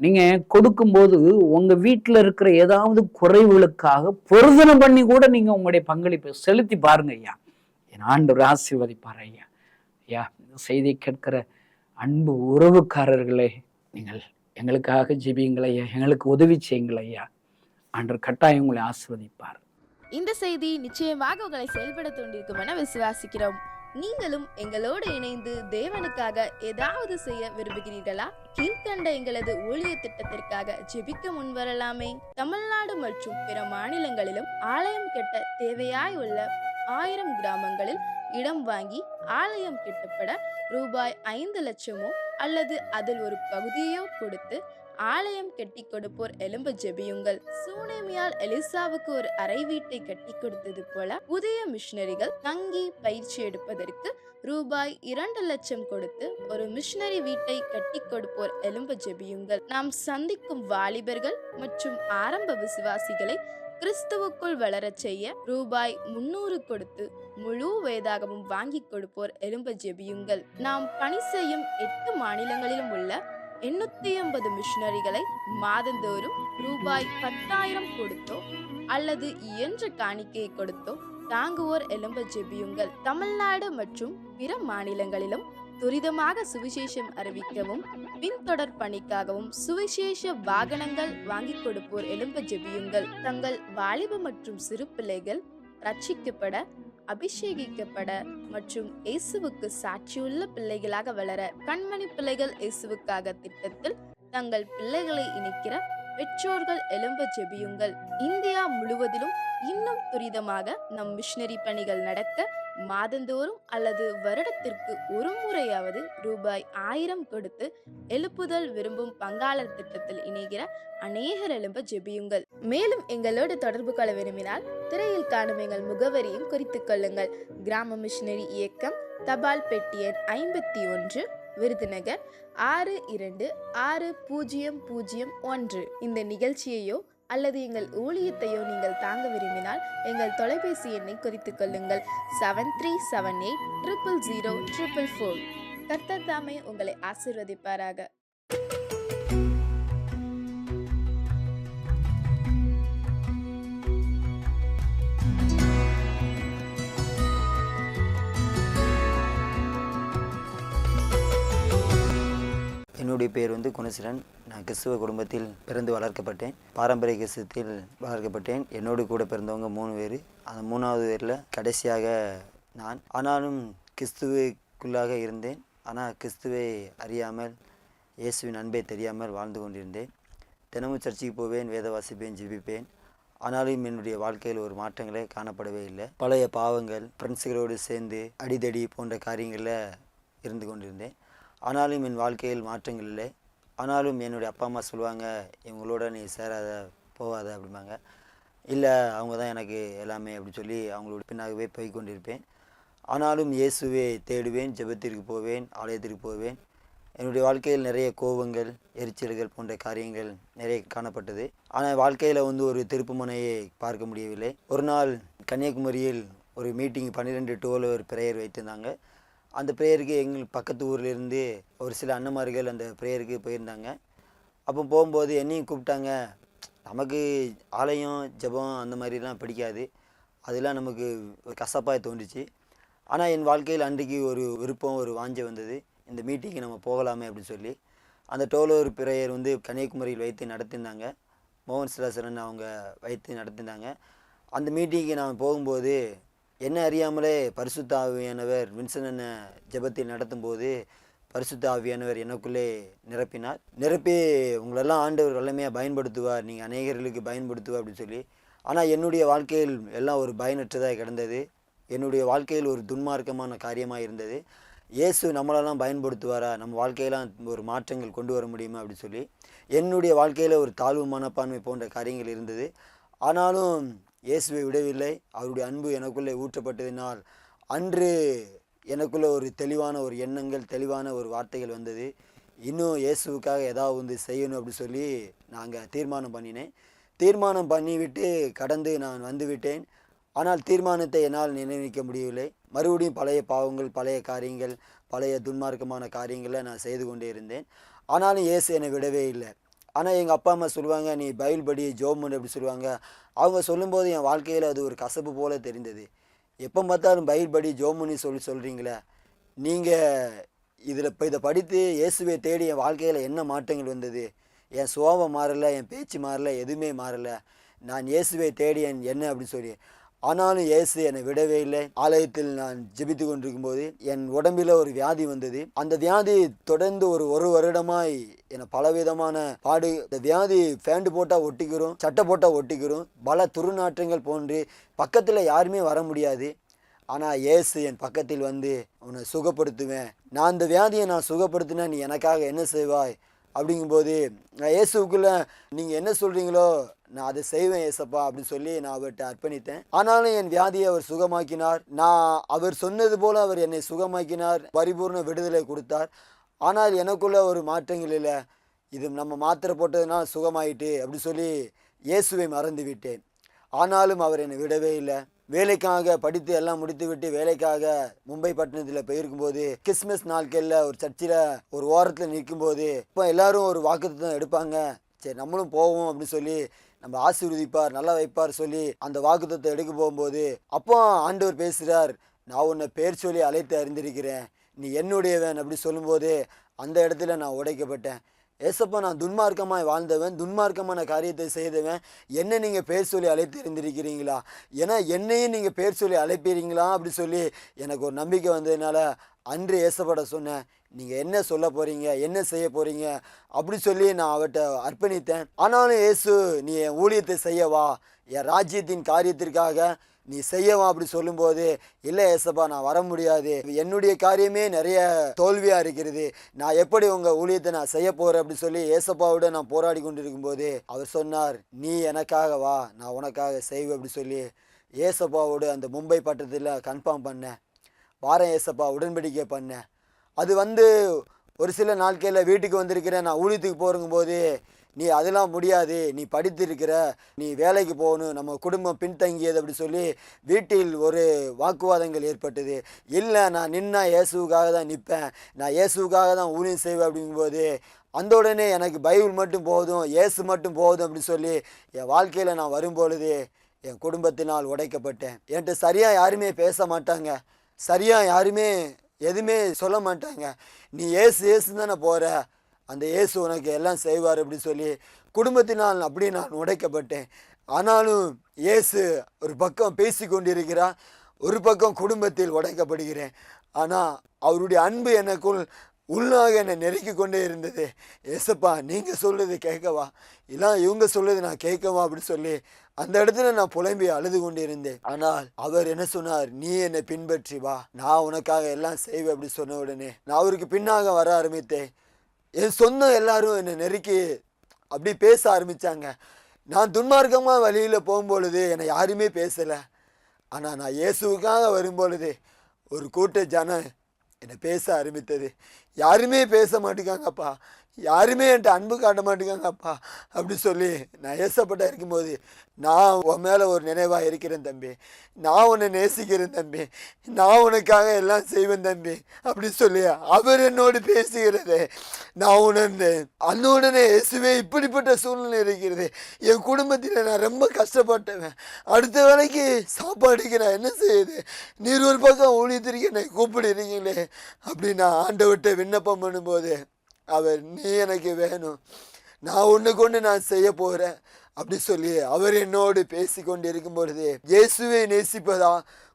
நீங்க கொடுக்கும்போது உங்க வீட்டுல இருக்கிற ஏதாவது குறைவுகளுக்காக பொருதனை பண்ணி கூட நீங்க உங்களுடைய பங்களிப்பை செலுத்தி பாருங்க ஐயா. என் ஆண்டவர் ஆசீர்வதிப்பார் ஐயா. ஐயா, இந்த செய்தியை கேட்கிற அன்பு உறவுக்காரர்களே, நீங்கள் எங்களுக்காக ஜெபியுங்கள் ஐயா, எங்களுக்கு உதவி செய்யுங்கள் ஐயா. ஆண்டவர் கட்டாயம் உங்களை ஆசீர்வதிப்பார். இந்த செய்தி நிச்சயமாக உங்களை செயல்பட தூண்டிருக்கும் என விசுவாசிக்கிறோம். நீங்களும் எங்களோடு இணைந்து தேவனுக்காக ஏதாவது செய்ய விரும்புகிறீர்களா? கீழ்கண்ட எங்களது ஊழிய திட்டத்திற்காக ஜெபிக்க முன்வரலாமே. தமிழ்நாடு மற்றும் பிற மாநிலங்களிலும் ஆலயம் கட்ட தேவையாய் உள்ள 1000 கிராமங்களில் இடம் வாங்கி ஆலயம் கட்டப்பட ரூபாய் 5 லட்சமோ அல்லது அதில் ஒரு பகுதியோ கொடுத்து ஆலயம் கட்டி கொடுப்போர் எழும்ப ஜெபியுங்கள். சூனேமியால் எலிசாவுக்கு ஒரு அறை வீட்டை கட்டி கொடுத்தது போல புதிய மிஷனரிகள் தங்கி பயிற்சி எடுப்பதற்கு ரூபாய் 2 லட்சம் கொடுத்து ஒரு மிஷனரி வீட்டை கட்டி கொடுப்போர் எழும்ப ஜெபியுங்கள். நாம் சந்திக்கும் வாலிபர்கள் மற்றும் ஆரம்ப விசுவாசிகளை கிறிஸ்துவுக்குள் வளரச் செய்ய ரூபாய் 300 கொடுத்து முழு வேதாகமும் வாங்கி கொடுப்போர் எழும்ப ஜெபியுங்கள். நாம் பணி செய்யும் 8 மாநிலங்களிலும் உள்ள 880 மிஷனரிகளை மாதந்தோறும் ரூபாய் 10,000 கொடுத்தோ அல்லது இயன்ற காணிக்கையை கொடுத்தோ தாங்குவோர் எழும்ப ஜெபியுங்கள். தமிழ்நாடு மற்றும் பிற மாநிலங்களிலும் துரிதமாக சுவிசேஷம் அறிவிக்கவும் பின்தொடர் பணிக்காகவும் சுவிசேஷ வாகனங்கள் வாங்கி கொடுப்போர் எழும்ப ஜெபியுங்கள். தங்கள் வாலிப மற்றும் சிறு பிள்ளைகள் ரட்சிக்கப்பட அபிஷேகிக்கப்பட மற்றும் இயேசுவுக்கு சாட்சியுள்ள பிள்ளைகளாக வளர கண்மணி பிள்ளைகள் இயேசுவுக்காக திட்டத்தில் தங்கள் பிள்ளைகளை இணைக்கிற பெற்றோர்கள் எழும்ப ஜெபியுங்கள். இந்தியா முழுவதிலும் இன்னும் துரிதமாக நம் மிஷனரி பணிகள் நடக்க மாதந்தோறும் அல்லது வருடத்திற்கு ஒரு முறையாவது ரூபாய் 1000 கொடுத்து எழுப்புதல் விரும்பும் பங்காளர் திட்டத்தில் இணைகிற அநேகர் எழும்ப ஜெபியுங்கள். மேலும் எங்களோடு தொடர்பு கொள்ள விரும்பினால் திரையில் காணும் எங்கள் முகவரியும் குறித்துக் கொள்ளுங்கள். கிராம மிஷனரி இயக்கம், தபால் பெட்டி எண் 51, விருதுநகர் 626001. இந்த நிகழ்ச்சியையோ அல்லது எங்கள் ஊழியத்தையோ நீங்கள் தாங்க விரும்பினால் எங்கள் தொலைபேசி எண்ணை குறித்துக் கொள்ளுங்கள். 7378000444. கர்த்தர் தாமே உங்களை ஆசீர்வதிப்பாராக. என்னுடைய பேர் குணசீலன். நான் கிறிஸ்துவ குடும்பத்தில் பிறந்து வளர்க்கப்பட்டேன். பாரம்பரிய கிறிஸ்துவத்தில் வளர்க்கப்பட்டேன். என்னோடு கூட பிறந்தவங்க 3 பேர். அந்த 3வது பேரில் கடைசியாக நான். ஆனாலும் கிறிஸ்துவுக்குள்ளாக இருந்தேன். ஆனால் கிறிஸ்துவை அறியாமல், இயேசுவின் அன்பை தெரியாமல் வாழ்ந்து கொண்டிருந்தேன். தினமும் சர்ச்சைக்கு போவேன், வேத வாசிப்பேன், ஜெபிப்பேன். ஆனாலும் என்னுடைய வாழ்க்கையில் ஒரு மாற்றங்களே காணப்படவே இல்லை. பழைய பாவங்கள், ஃப்ரெண்ட்ஸுகளோடு சேர்ந்து அடிதடி போன்ற காரியங்களில் இருந்து கொண்டிருந்தேன். ஆனாலும் என் வாழ்க்கையில் மாற்றங்கள் இல்லை. ஆனாலும் என்னுடைய அப்பா அம்மா சொல்லுவாங்க, இவங்களோட நீ சேராத, போகாத அப்படிம்பாங்க. இல்லை, அவங்க தான் எனக்கு எல்லாமே அப்படி சொல்லி அவங்களோட பின்னாகவே போய் கொண்டிருப்பேன். ஆனாலும் இயேசுவை தேடுவேன், ஜெபத்திற்கு போவேன், ஆலயத்திற்கு போவேன். என்னுடைய வாழ்க்கையில் நிறைய கோபங்கள், எரிச்சல்கள் போன்ற காரியங்கள் நிறைய காணப்பட்டது. ஆனால் வாழ்க்கையில் ஒரு திருப்புமுனையை பார்க்க முடியவில்லை. ஒரு நாள் கன்னியாகுமரியில் ஒரு மீட்டிங் 12 ஒரு ப்ரேயர் வைத்திருந்தாங்க. அந்த ப்ரேயருக்கு எங்கள் பக்கத்து ஊர்லேருந்து ஒரு சில அண்ணன்மார்கள் அந்த ப்ரேயருக்கு போயிருந்தாங்க. அப்போ போகும்போது என்னையும் கூப்பிட்டாங்க. நமக்கு ஆலயம், ஜெபம் அந்த மாதிரிலாம் பிடிக்காது. அதெல்லாம் நமக்கு ஒரு கசப்பாக தோன்றுச்சு. ஆனால் என் வாழ்க்கையில் அன்றைக்கு ஒரு விருப்பம், ஒரு வாஞ்சை வந்தது. இந்த மீட்டிங்கு நம்ம போகலாமே அப்படின்னு சொல்லி அந்த டோலோர் ப்ரேயர் கன்னியாகுமரியில் வைத்து நடத்திருந்தாங்க. மோகன் சிலாசரன் அவங்க வைத்து நடத்திருந்தாங்க. அந்த மீட்டிங்கு நான் போகும்போது என்ன அறியாமலே பரிசுத்த ஆவியானவர் வின்சன் ஜெபத்தில் நடத்தும்போது பரிசுத்த ஆவியானவர் எனக்குள்ளே நிரப்பி உங்களெல்லாம் ஆண்டவர் வல்லமையாக பயன்படுத்துவார், நீங்கள் அநேகர்களுக்கு பயன்படுத்துவார் அப்படின்னு சொல்லி. ஆனால் என்னுடைய வாழ்க்கையில் எல்லாம் ஒரு பயனற்றதாக கிடந்தது. என்னுடைய வாழ்க்கையில் ஒரு துன்மார்க்கமான காரியமாக இருந்தது. இயேசு நம்மளெல்லாம் பயன்படுத்துவாரா, நம்ம வாழ்க்கையெல்லாம் ஒரு மாற்றங்கள் கொண்டு வர முடியுமா அப்படின்னு சொல்லி என்னுடைய வாழ்க்கையில் ஒரு தாழ்வு மனப்பான்மை போன்ற காரியங்கள் இருந்தது. ஆனாலும் இயேசுவை விடவில்லை. அவருடைய அன்பு எனக்குள்ளே ஊற்றப்பட்டதினால் அன்று எனக்குள்ளே ஒரு தெளிவான ஒரு எண்ணங்கள், தெளிவான ஒரு வார்த்தைகள் வந்தது. இன்னும் இயேசுவுக்காக ஏதாவது செய்யணும் அப்படி சொல்லி நாங்கள் தீர்மானம் பண்ணினேன். தீர்மானம் பண்ணிவிட்டு கடந்து நான் வந்துவிட்டேன். ஆனால் தீர்மானத்தை என்னால் நினைவிக்க முடியவில்லை. மறுபடியும் பழைய பாவங்கள், பழைய காரியங்கள், பழைய துன்மார்க்கமான காரியங்களை நான் செய்து கொண்டே இருந்தேன். ஆனாலும் இயேசு என்னை விடவே இல்லை. ஆனால் எங்கள் அப்பா அம்மா சொல்லுவாங்க, நீ பைபிள் படி, ஜெபம் பண்ணு அப்படி சொல்லுவாங்க. அவங்க சொல்லும்போது என் வாழ்க்கையில் அது ஒரு கசப்பு போல் தெரிந்தது. எப்போ பார்த்தாலும் பைபிள் படி, ஜெபம் பண்ணி சொல்கிறீங்களே, நீங்கள் இதை படித்து இயேசுவை தேடி என் வாழ்க்கையில் என்ன மாற்றங்கள் வந்தது? என் சுபாவம் மாறலை, என் பேச்சு மாறலை, எதுவுமே மாறலை. நான் இயேசுவை தேடி என்ன அப்படின்னு சொல்லி. ஆனாலும் இயேசு என்னை விடவே இல்லை. ஆலயத்தில் நான் ஜெபித்து கொண்டிருக்கும்போது என் உடம்பில் ஒரு வியாதி வந்தது. அந்த வியாதி தொடர்ந்து ஒரு வருடமாய் என்னை பலவிதமான பாடு. இந்த வியாதி ஃபேண்ட் போட்டால் ஒட்டிக்கிறோம், சட்டை போட்டால் ஒட்டிக்கிறோம், பல துர்நாற்றங்கள் போன்று பக்கத்தில் யாருமே வர முடியாது. ஆனால் இயேசு என் பக்கத்தில் வந்து உன்னை சுகப்படுத்துவேன், நான் இந்த வியாதியை நான் சுகப்படுத்தினேன், நீ எனக்காக என்ன செய்வாய் அப்படிங்கும்போது நான் இயேசுக்குள்ளே நீங்கள் என்ன சொல்கிறீங்களோ நான் அதை செய்வேன் ஏசப்பா அப்படின்னு சொல்லி நான் அவர்கிட்ட அர்ப்பணித்தேன். ஆனாலும் என் வியாதியை அவர் சுகமாக்கினார். நான் அவர் சொன்னது போல் அவர் என்னை சுகமாக்கினார், பரிபூர்ண விடுதலை கொடுத்தார். ஆனால் எனக்குள்ள ஒரு மாற்றங்கள் இல்லை. இது நம்ம மாத்திரை போட்டதுனால் சுகமாயிட்டு அப்படி சொல்லி இயேசுவை மறந்து விட்டேன். ஆனாலும் அவர் என்னை விடவே இல்லை. வேலைக்காக படித்து எல்லாம் முடித்து விட்டு வேலைக்காக மும்பை பட்டணத்தில் போயிருக்கும்போது கிறிஸ்மஸ் நாட்களில் ஒரு சர்ச்சில் ஒரு ஓரத்தில் நிற்கும்போது இப்போ எல்லாரும் ஒரு வாக்குத்தத்தம் எடுப்பாங்க, சரி நம்மளும் போவோம் அப்படின்னு சொல்லி நம்ம ஆசீர்வதிப்பார், நல்லா வைப்பார் சொல்லி அந்த வாக்குத்தத்தம் எடுக்க போகும்போது அப்போ ஆண்டவர் பேசுகிறார், நான் உன்னை பேர் சொல்லி அழைத்து அறிந்திருக்கிறேன், நீ என்னுடையவன் அப்படி சொல்லும்போது அந்த இடத்துல நான் உடைக்கப்பட்டேன். ஏசப்பா நான் துன்மார்க்கமாய் வாழ்ந்தவன், துன்மார்க்கமான காரியத்தை செய்தவன், என்ன நீங்கள் பேர் சொல்லி அழைத்திருந்திருக்கிறீங்களா, ஏன்னா என்னையும் நீங்கள் பேர் சொல்லி அழைப்பீங்களா அப்படி சொல்லி எனக்கு ஒரு நம்பிக்கை வந்ததுனால அன்று ஏசப்பட சொன்னேன், நீங்கள் என்ன சொல்ல போகிறீங்க, என்ன செய்ய போகிறீங்க அப்படி சொல்லி நான் அவர்கிட்ட அர்ப்பணித்தேன். ஆனாலும் இயேசு நீ என் ஊழியத்தை செய்யவா, என் ராஜ்யத்தின் காரியத்திற்காக நீ செய்யவா அப்படி சொல்லும்போது, இல்லை ஏசப்பா நான் வர முடியாது, என்னுடைய காரியமே நிறைய தோல்வியாக இருக்கிறது, நான் எப்படி உங்கள் ஊழியத்தை நான் செய்ய போகிறேன் அப்படி சொல்லி ஏசப்பாவோட நான் போராடி கொண்டு இருக்கும்போது அவர் சொன்னார், நீ எனக்காக வா, நான் உனக்காக செய்வேன் அப்படி சொல்லி ஏசப்பாவோடு அந்த மும்பை பட்டத்தில் கன்ஃபார்ம் பண்ணேன். வாரம் ஏசப்பா உடன்படிக்கை பண்ணேன். அது ஒரு சில நாட்களில் வீட்டுக்கு வந்திருக்கிறேன். நான் ஊழியத்துக்கு போகும்போது, நீ அதெல்லாம் முடியாது, நீ படித்திருக்கிற, நீ வேலைக்கு போகணும், நம்ம குடும்பம் பின்தங்கியது அப்படி சொல்லி வீட்டில் ஒரு வாக்குவாதங்கள் ஏற்பட்டது. இல்லை நான் நின்னா இயேசுவுக்காக தான் நிற்பேன், நான் இயேசுவுக்காக தான் ஊழியம் செய்வேன் அப்படிங்கும்போது அந்த உடனே எனக்கு பைபிள் மட்டும் போதும், இயேசு மட்டும் போதும் அப்படி சொல்லி என் வாழ்க்கையில் நான் வரும்பொழுது என் குடும்பத்தினால் உடைக்கப்பட்டேன். என்கிட்ட சரியாக யாருமே பேச மாட்டாங்க, சரியாக யாருமே எதுவுமே சொல்ல மாட்டாங்க. நீ ஏசு தானே போகிற, அந்த இயேசு உனக்கு எல்லாம் செய்வார் அப்படி சொல்லி குடும்பத்தினால் அப்படி நான் உடைக்கப்பட்டேன். ஆனாலும் இயேசு ஒரு பக்கம் பேசி கொண்டிருக்கிறார், ஒரு பக்கம் குடும்பத்தில் உடைக்கப்படுகிறேன். ஆனால் அவருடைய அன்பு எனக்குள் உள்ளாக என்னை நெருக்கி கொண்டே இருந்தது. ஏசப்பா நீங்கள் சொல்கிறது கேட்கவா, இல்லை இவங்க சொல்கிறது நான் கேட்கவா அப்படி சொல்லி அந்த இடத்துல நான் புலம்பி அழுது கொண்டு இருந்தேன். ஆனால் அவர் என்ன சொன்னார், நீ என்னை பின்பற்றி வா, நான் உனக்காக எல்லாம் செய்வேன் அப்படி சொன்ன உடனே நான் அவருக்கு பின்னாக வர ஆரம்பித்தேன். என் சொந்தம் எல்லாரும் என்னை நெருக்கி அப்படி பேச ஆரம்பித்தாங்க. நான் துன்மார்க்கமாக வழியில் போகும்பொழுது என்னை யாருமே பேசலை. ஆனால் நான் இயேசுவுக்காக வரும்பொழுது ஒரு கூட்ட ஜனம் என்னை பேச ஆரம்பித்தது. யாருமே பேச மாட்டேங்காங்கப்பா, யாருமே என்கிட்ட அன்பு காட்ட மாட்டேங்காங்கப்பா அப்படி சொல்லி நான் ஏசப்பட்ட இருக்கும்போது, நான் உன் மேலே ஒரு நினைவாக இருக்கிறேன் தம்பி, நான் உன்னை நேசிக்கிறேன் தம்பி, நான் உனக்காக எல்லாம் செய்வேன் தம்பி அப்படி சொல்லி அவர் என்னோடு பேசுகிறது நான் உணர்ந்தேன். அந்த உடனே இயேசுவே இப்படிப்பட்ட சூழ்நிலை இருக்கிறது, என் குடும்பத்தில் நான் ரொம்ப கஷ்டப்பட்டேன், அடுத்த வேலைக்கு சாப்பாடுக்கு நான் என்ன செய்யுது, நீர் ஒரு பக்கம் ஊழியத்திற்கு என்னை கூப்பிடுறீங்களே அப்படி நான் ஆண்டவர்கிட்ட விண்ணப்பம் பண்ணும்போது அவர் நீ எனக்கு வேணும், நான் ஒன்று கொண்டு நான் செய்ய போகிறேன் அப்படி சொல்லி அவர் என்னோடு பேசி கொண்டு இருக்கும் பொழுது இயேசுவை நேசிப்பதா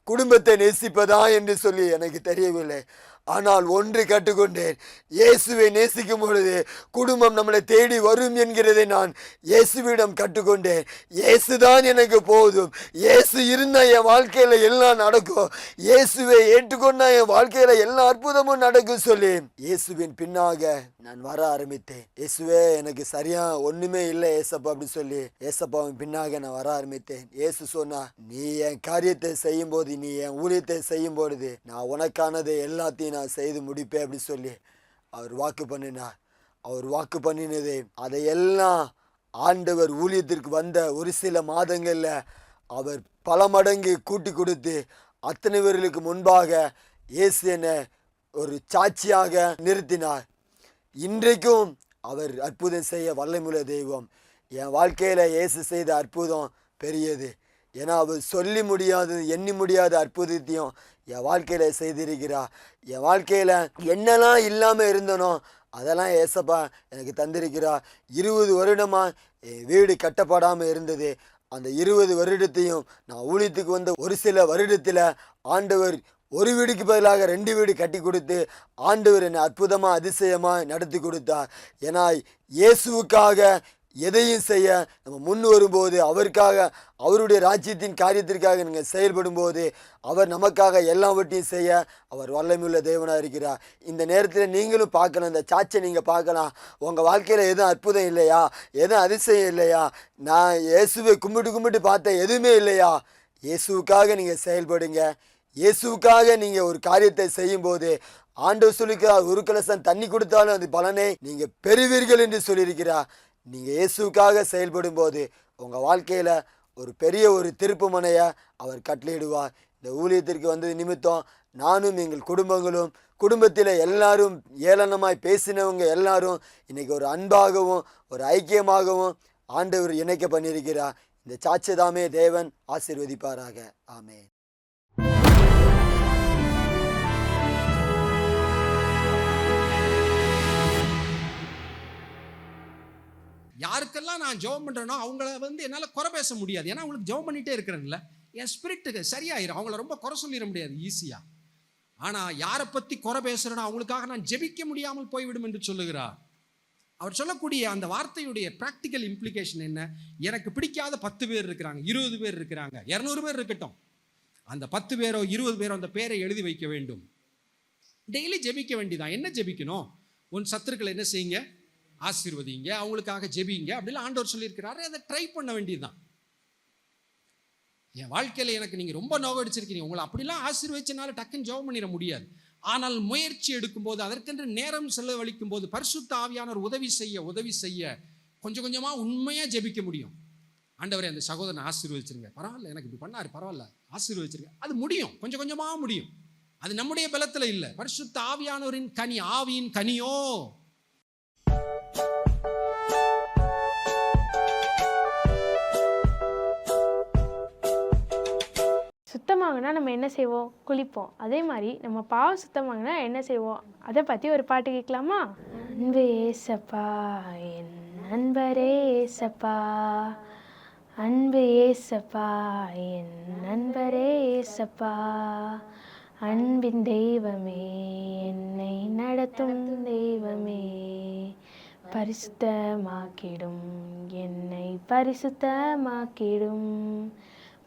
குடும்பத்தை நேசிப்பதா என்று சொல்லி எனக்கு தெரியவில்லை. ஆனால் ஒன்று கற்றுக்கொண்டேன், இயேசுவை நேசிக்கும் பொழுது குடும்பம் நம்மளை தேடி வரும் என்கிறதை நான் இயேசுவிடம் கற்றுக்கொண்டேன். இயேசுதான் எனக்கு போதும், இயேசு இருந்தால் என் வாழ்க்கையில் எல்லாம் நடக்கும், இயேசுவை ஏற்றுக்கொண்டா என் வாழ்க்கையில் எல்லா அற்புதமும் நடக்கும் சொல்லி இயேசுவின் பின்னாக நான் வர ஆரம்பித்தேன். இயேசுவே எனக்கு சரியா ஒன்றுமே இல்லை ஏசப்பா அப்படி சொல்லி ஏசப்பாவின் பின்னாக நான் வர ஆரம்பித்தேன். இயேசு சொன்னா, நீ என் காரியத்தை செய்யும் போது, நீ என் ஊழியத்தை செய்யும் பொழுது நான் உனக்கானதை எல்லாத்தையும் நான் செய்து முடிப்பேன் அப்படி சொல்லி அவர் வாக்கு பண்ணினார். அவர் வாக்கு பண்ணினது அதையெல்லாம் ஆண்டவர் ஊழியத்திற்கு வந்த ஒரு சில மாதங்களில் அவர் பல மடங்கு கூட்டி கொடுத்து அத்தனை பேர்களுக்கு முன்பாக இயேசு என்னை ஒரு சாட்சியாக நிறுத்தினார். இன்றைக்கும் அவர் அற்புதம் செய்ய வல்லமையுள்ள தெய்வம். என் வாழ்க்கையில் இயேசு செய்த அற்புதம் பெரியது. ஏன்னா அவர் சொல்லி முடியாது எண்ணி முடியாத அற்புதத்தையும் என் வாழ்க்கையில் செய்திருக்கிறார். என் வாழ்க்கையில் என்னெல்லாம் இல்லாமல் இருந்தனோ அதெல்லாம் ஏசப்பா எனக்கு தந்திருக்கிறார். 20 வருடமாக என் வீடு கட்டப்படாமல் இருந்தது. அந்த 20 வருடத்தையும் நான் ஊழியத்துக்கு வந்த ஒரு சில வருடத்தில் ஆண்டவர் ஒரு வீடுக்கு பதிலாக 2 வீடு கட்டி கொடுத்து ஆண்டவர் என்னை அற்புதமாக அதிசயமாக நடத்தி கொடுத்தார். ஏன்னா இயேசுவுக்காக எதையும் செய்ய நம்ம முன் வரும்போது, அவருக்காக அவருடைய ராஜ்யத்தின் காரியத்திற்காக நீங்கள் செயல்படும் போது அவர் நமக்காக எல்லாவற்றையும் செய்ய அவர் வல்லமையுள்ள தேவனாக இருக்கிறார். இந்த நேரத்தில் நீங்களும் பார்க்கலாம், இந்த சாட்சியை நீங்கள் பார்க்கலாம். உங்கள் வாழ்க்கையில் எதுவும் அற்புதம் இல்லையா, எதுவும் அதிசயம் இல்லையா, நான் இயேசுவை கும்பிட்டு பார்த்தேன் எதுவுமே இல்லையா, இயேசுவுக்காக நீங்கள் செயல்படுங்க. இயேசுவுக்காக நீங்கள் ஒரு காரியத்தை செய்யும்போது ஆண்டவர் சொல்லிக்கிறார், ஒரு கலசம் தண்ணி கொடுத்தாலும் அது பலனை நீங்கள் பெறுவீர்கள் என்று சொல்லியிருக்கிறார். நீங்கள் இயேசுக்காக செயல்படும் போது உங்கள் வாழ்க்கையில் ஒரு பெரிய ஒரு திருப்புமுனையை அவர் கட்டளையிடுவார். இந்த ஊழியத்திற்கு வந்தது நிமித்தம் நானும் எங்கள் குடும்பங்களும் குடும்பத்தில் எல்லாரும் ஏளனமாய் பேசினவங்க எல்லாரும் இன்றைக்கி ஒரு அன்பாகவும் ஒரு ஐக்கியமாகவும் ஆண்டவர் இணைக்க பண்ணியிருக்கிறார். இந்த சாட்சிதாமே தேவன் ஆசீர்வதிப்பாராக. ஆமென். யாருக்கெல்லாம் நான் ஜெபம் பண்ணுறேனோ அவங்கள என்னால் குறை பேச முடியாது. ஏன்னா அவங்களுக்கு ஜெபம் பண்ணிகிட்டே இருக்கிறேன்ல, என் ஸ்பிரிட்டுக்கு சரியாயிரும். அவங்கள ரொம்ப குறை சொல்லிட முடியாது ஈஸியாக. ஆனால் யாரை பற்றி குறை பேசுகிறேனோ அவங்களுக்காக நான் ஜெபிக்க முடியாமல் போய்விடும் என்று சொல்லுகிறார். அவர் சொல்லக்கூடிய அந்த வார்த்தையுடைய ப்ராக்டிக்கல் இம்ப்ளிகேஷன் என்ன? எனக்கு பிடிக்காத 10 பேர் இருக்கிறாங்க, 20 பேர் இருக்கிறாங்க, 200 பேர் இருக்கட்டும், அந்த 10 பேரோ 20 பேரோ அந்த பேரை எழுதி வைக்க வேண்டும். டெய்லி ஜெபிக்க வேண்டியதான். என்ன ஜெபிக்கணும்? உன் சத்துருக்களை என்ன செய்யுங்க? ஆசீர்வதிங்க, அவங்களுக்காக ஜெபிங்க அப்படிலாம் ஆண்டவர் சொல்லியிருக்கிறாரு. அதை ட்ரை பண்ண வேண்டியதுதான். என் வாழ்க்கையில் எனக்கு நீங்கள் ரொம்ப நோகடிச்சிருக்கீங்க, உங்களை அப்படிலாம் ஆசீர்வதிச்சனால டக்குன்னு ஜெபம் பண்ணிட முடியாது. ஆனால் முயற்சி எடுக்கும்போது, அதற்கென்று நேரம் செலவழிக்கும் போது, பரிசுத்த ஆவியானவர் உதவி செய்ய கொஞ்சம் கொஞ்சமாக உண்மையாக ஜெபிக்க முடியும். ஆண்டவரே அந்த சகோதரனை ஆசீர்வதிச்சிருங்க, பரவாயில்ல எனக்கு இப்படி பண்ணாரு, பரவாயில்ல ஆசீர்வதிச்சிருங்க. அது முடியும், கொஞ்சம் கொஞ்சமாக முடியும். அது நம்முடைய பலத்தில் இல்லை, பரிசுத்த ஆவியானவரின் கனி, ஆவியின் கனியோ. சுத்தமாகனா நம்ம என்ன செய்வோம்? குளிப்போம். அதே மாதிரி நம்ம பாவம் சுத்தமாகனா என்ன செய்வோம்? அதை பற்றி ஒரு பாட்டு கேட்கலாமா? அன்பு ஏசப்பா என் நண்பரே ஏசப்பா, அன்பு ஏசப்பா என் நண்பரே ஏசப்பா, அன்பின் தெய்வமே என்னை நடத்தும் தெய்வமே, பரிசுத்தமாக்கிடும் என்னை பரிசுத்தமாக்கிடும்,